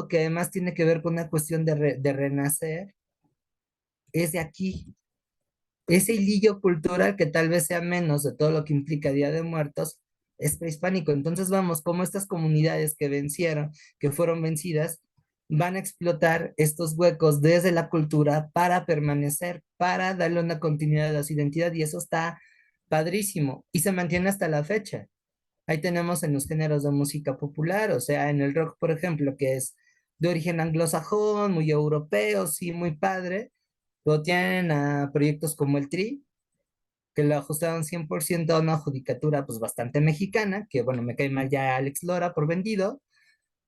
que además tiene que ver con una cuestión de renacer, es de aquí. Ese hilillo cultural que tal vez sea menos de todo lo que implica Día de Muertos, es prehispánico. Entonces vamos, como estas comunidades que vencieron, que fueron vencidas, van a explotar estos huecos desde la cultura para permanecer, para darle una continuidad a su identidad y eso está padrísimo y se mantiene hasta la fecha. Ahí tenemos en los géneros de música popular, o sea, en el rock, por ejemplo, que es de origen anglosajón, muy europeo, sí, muy padre, pero tienen a proyectos como el Tri, que lo ajustaron 100% a una judicatura pues bastante mexicana, que bueno, me cae mal ya Alex Lora por vendido.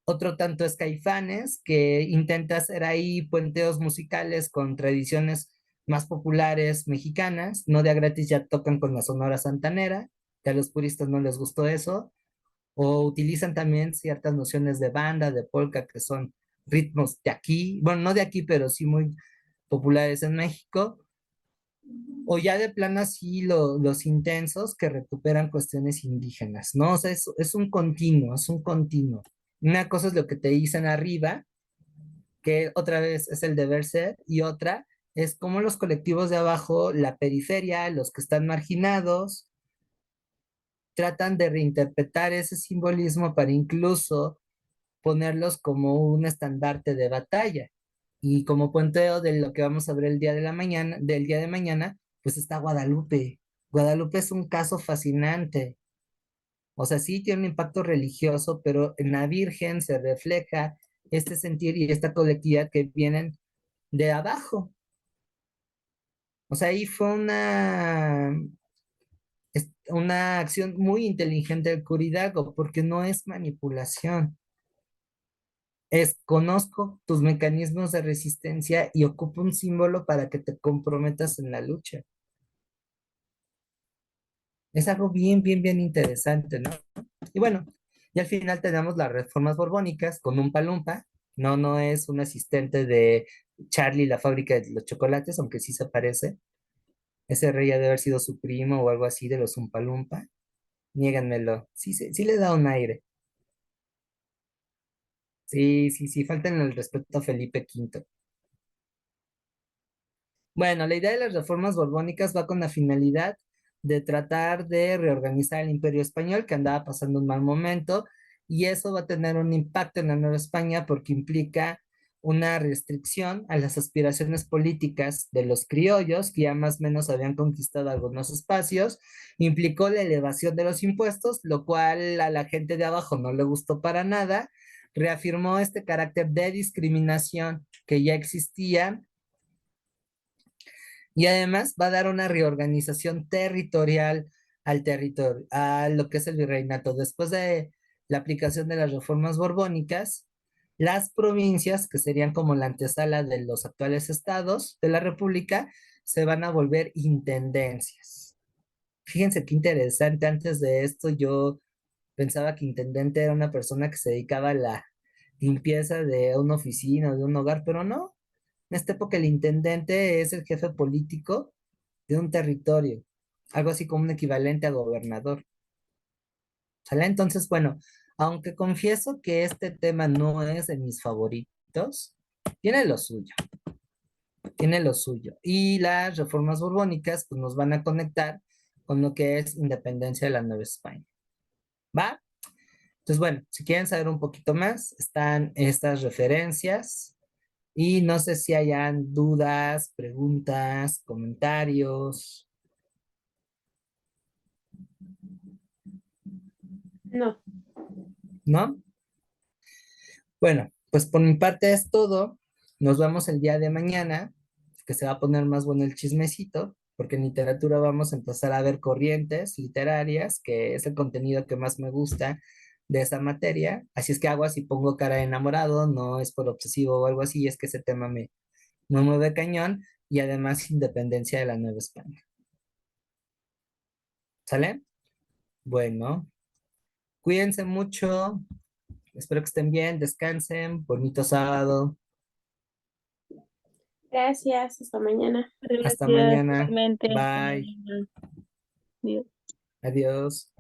Otro tanto es Caifanes, que intenta hacer ahí puenteos musicales con tradiciones más populares mexicanas, no de a gratis ya tocan con la Sonora Santanera, que a los puristas no les gustó eso, o utilizan también ciertas nociones de banda, de polka, que son ritmos de aquí, bueno, no de aquí, pero sí muy populares en México, o ya de plano así los intensos que recuperan cuestiones indígenas, ¿no? O sea, es un continuo, es un continuo. Una cosa es lo que te dicen arriba, que otra vez es el deber ser, y otra es cómo los colectivos de abajo, la periferia, los que están marginados, tratan de reinterpretar ese simbolismo para incluso ponerlos como un estandarte de batalla. Y como puenteo de lo que vamos a ver el día de la mañana, del día de mañana, pues está Guadalupe. Guadalupe es un caso fascinante. O sea, sí tiene un impacto religioso, pero en la Virgen se refleja este sentir y esta colectividad que vienen de abajo. O sea, ahí fue una acción muy inteligente del Curidago, porque no es manipulación. Es conozco tus mecanismos de resistencia y ocupo un símbolo para que te comprometas en la lucha. Es algo bien, bien, bien interesante, ¿no? Y bueno, y al final tenemos las reformas borbónicas con un palumpa. No, no es un asistente de Charlie, la fábrica de los chocolates, aunque sí se parece. Ese rey ha de haber sido su primo o algo así de los Umpalumpa. Niéganmelo. Sí, sí, sí le da un aire. Sí, sí, sí, faltan el respeto a Felipe V. Bueno, la idea de las reformas borbónicas va con la finalidad de tratar de reorganizar el Imperio Español que andaba pasando un mal momento y eso va a tener un impacto en la Nueva España porque implica una restricción a las aspiraciones políticas de los criollos que ya más o menos habían conquistado algunos espacios, implicó la elevación de los impuestos, lo cual a la gente de abajo no le gustó para nada, reafirmó este carácter de discriminación que ya existía y además va a dar una reorganización territorial al territorio, a lo que es el virreinato. Después de la aplicación de las reformas borbónicas, las provincias, que serían como la antesala de los actuales estados de la República, se van a volver intendencias. Fíjense qué interesante, antes de esto yo pensaba que intendente era una persona que se dedicaba a la limpieza de una oficina o de un hogar, pero no, en esta época el intendente es el jefe político de un territorio, algo así como un equivalente a gobernador. ¿Sale? Entonces, bueno, aunque confieso que este tema no es de mis favoritos, tiene lo suyo, tiene lo suyo. Y las reformas borbónicas pues nos van a conectar con lo que es independencia de la Nueva España. ¿Va? Entonces, bueno, si quieren saber un poquito más, están estas referencias y no sé si hayan dudas, preguntas, comentarios, No, ¿no? Bueno, pues por mi parte es todo. Nos vemos el día de mañana, que se va a poner más bueno el chismecito, porque en literatura vamos a empezar a ver corrientes literarias, que es el contenido que más me gusta de esa materia. Así es que hago así, pongo cara de enamorado, no es por obsesivo o algo así, es que ese tema me mueve cañón y además independencia de la Nueva España. ¿Sale? Bueno, cuídense mucho, espero que estén bien, descansen, bonito sábado, gracias, hasta mañana. hasta Gracias, mañana, igualmente. Hasta bye, mañana. Adiós. adiós.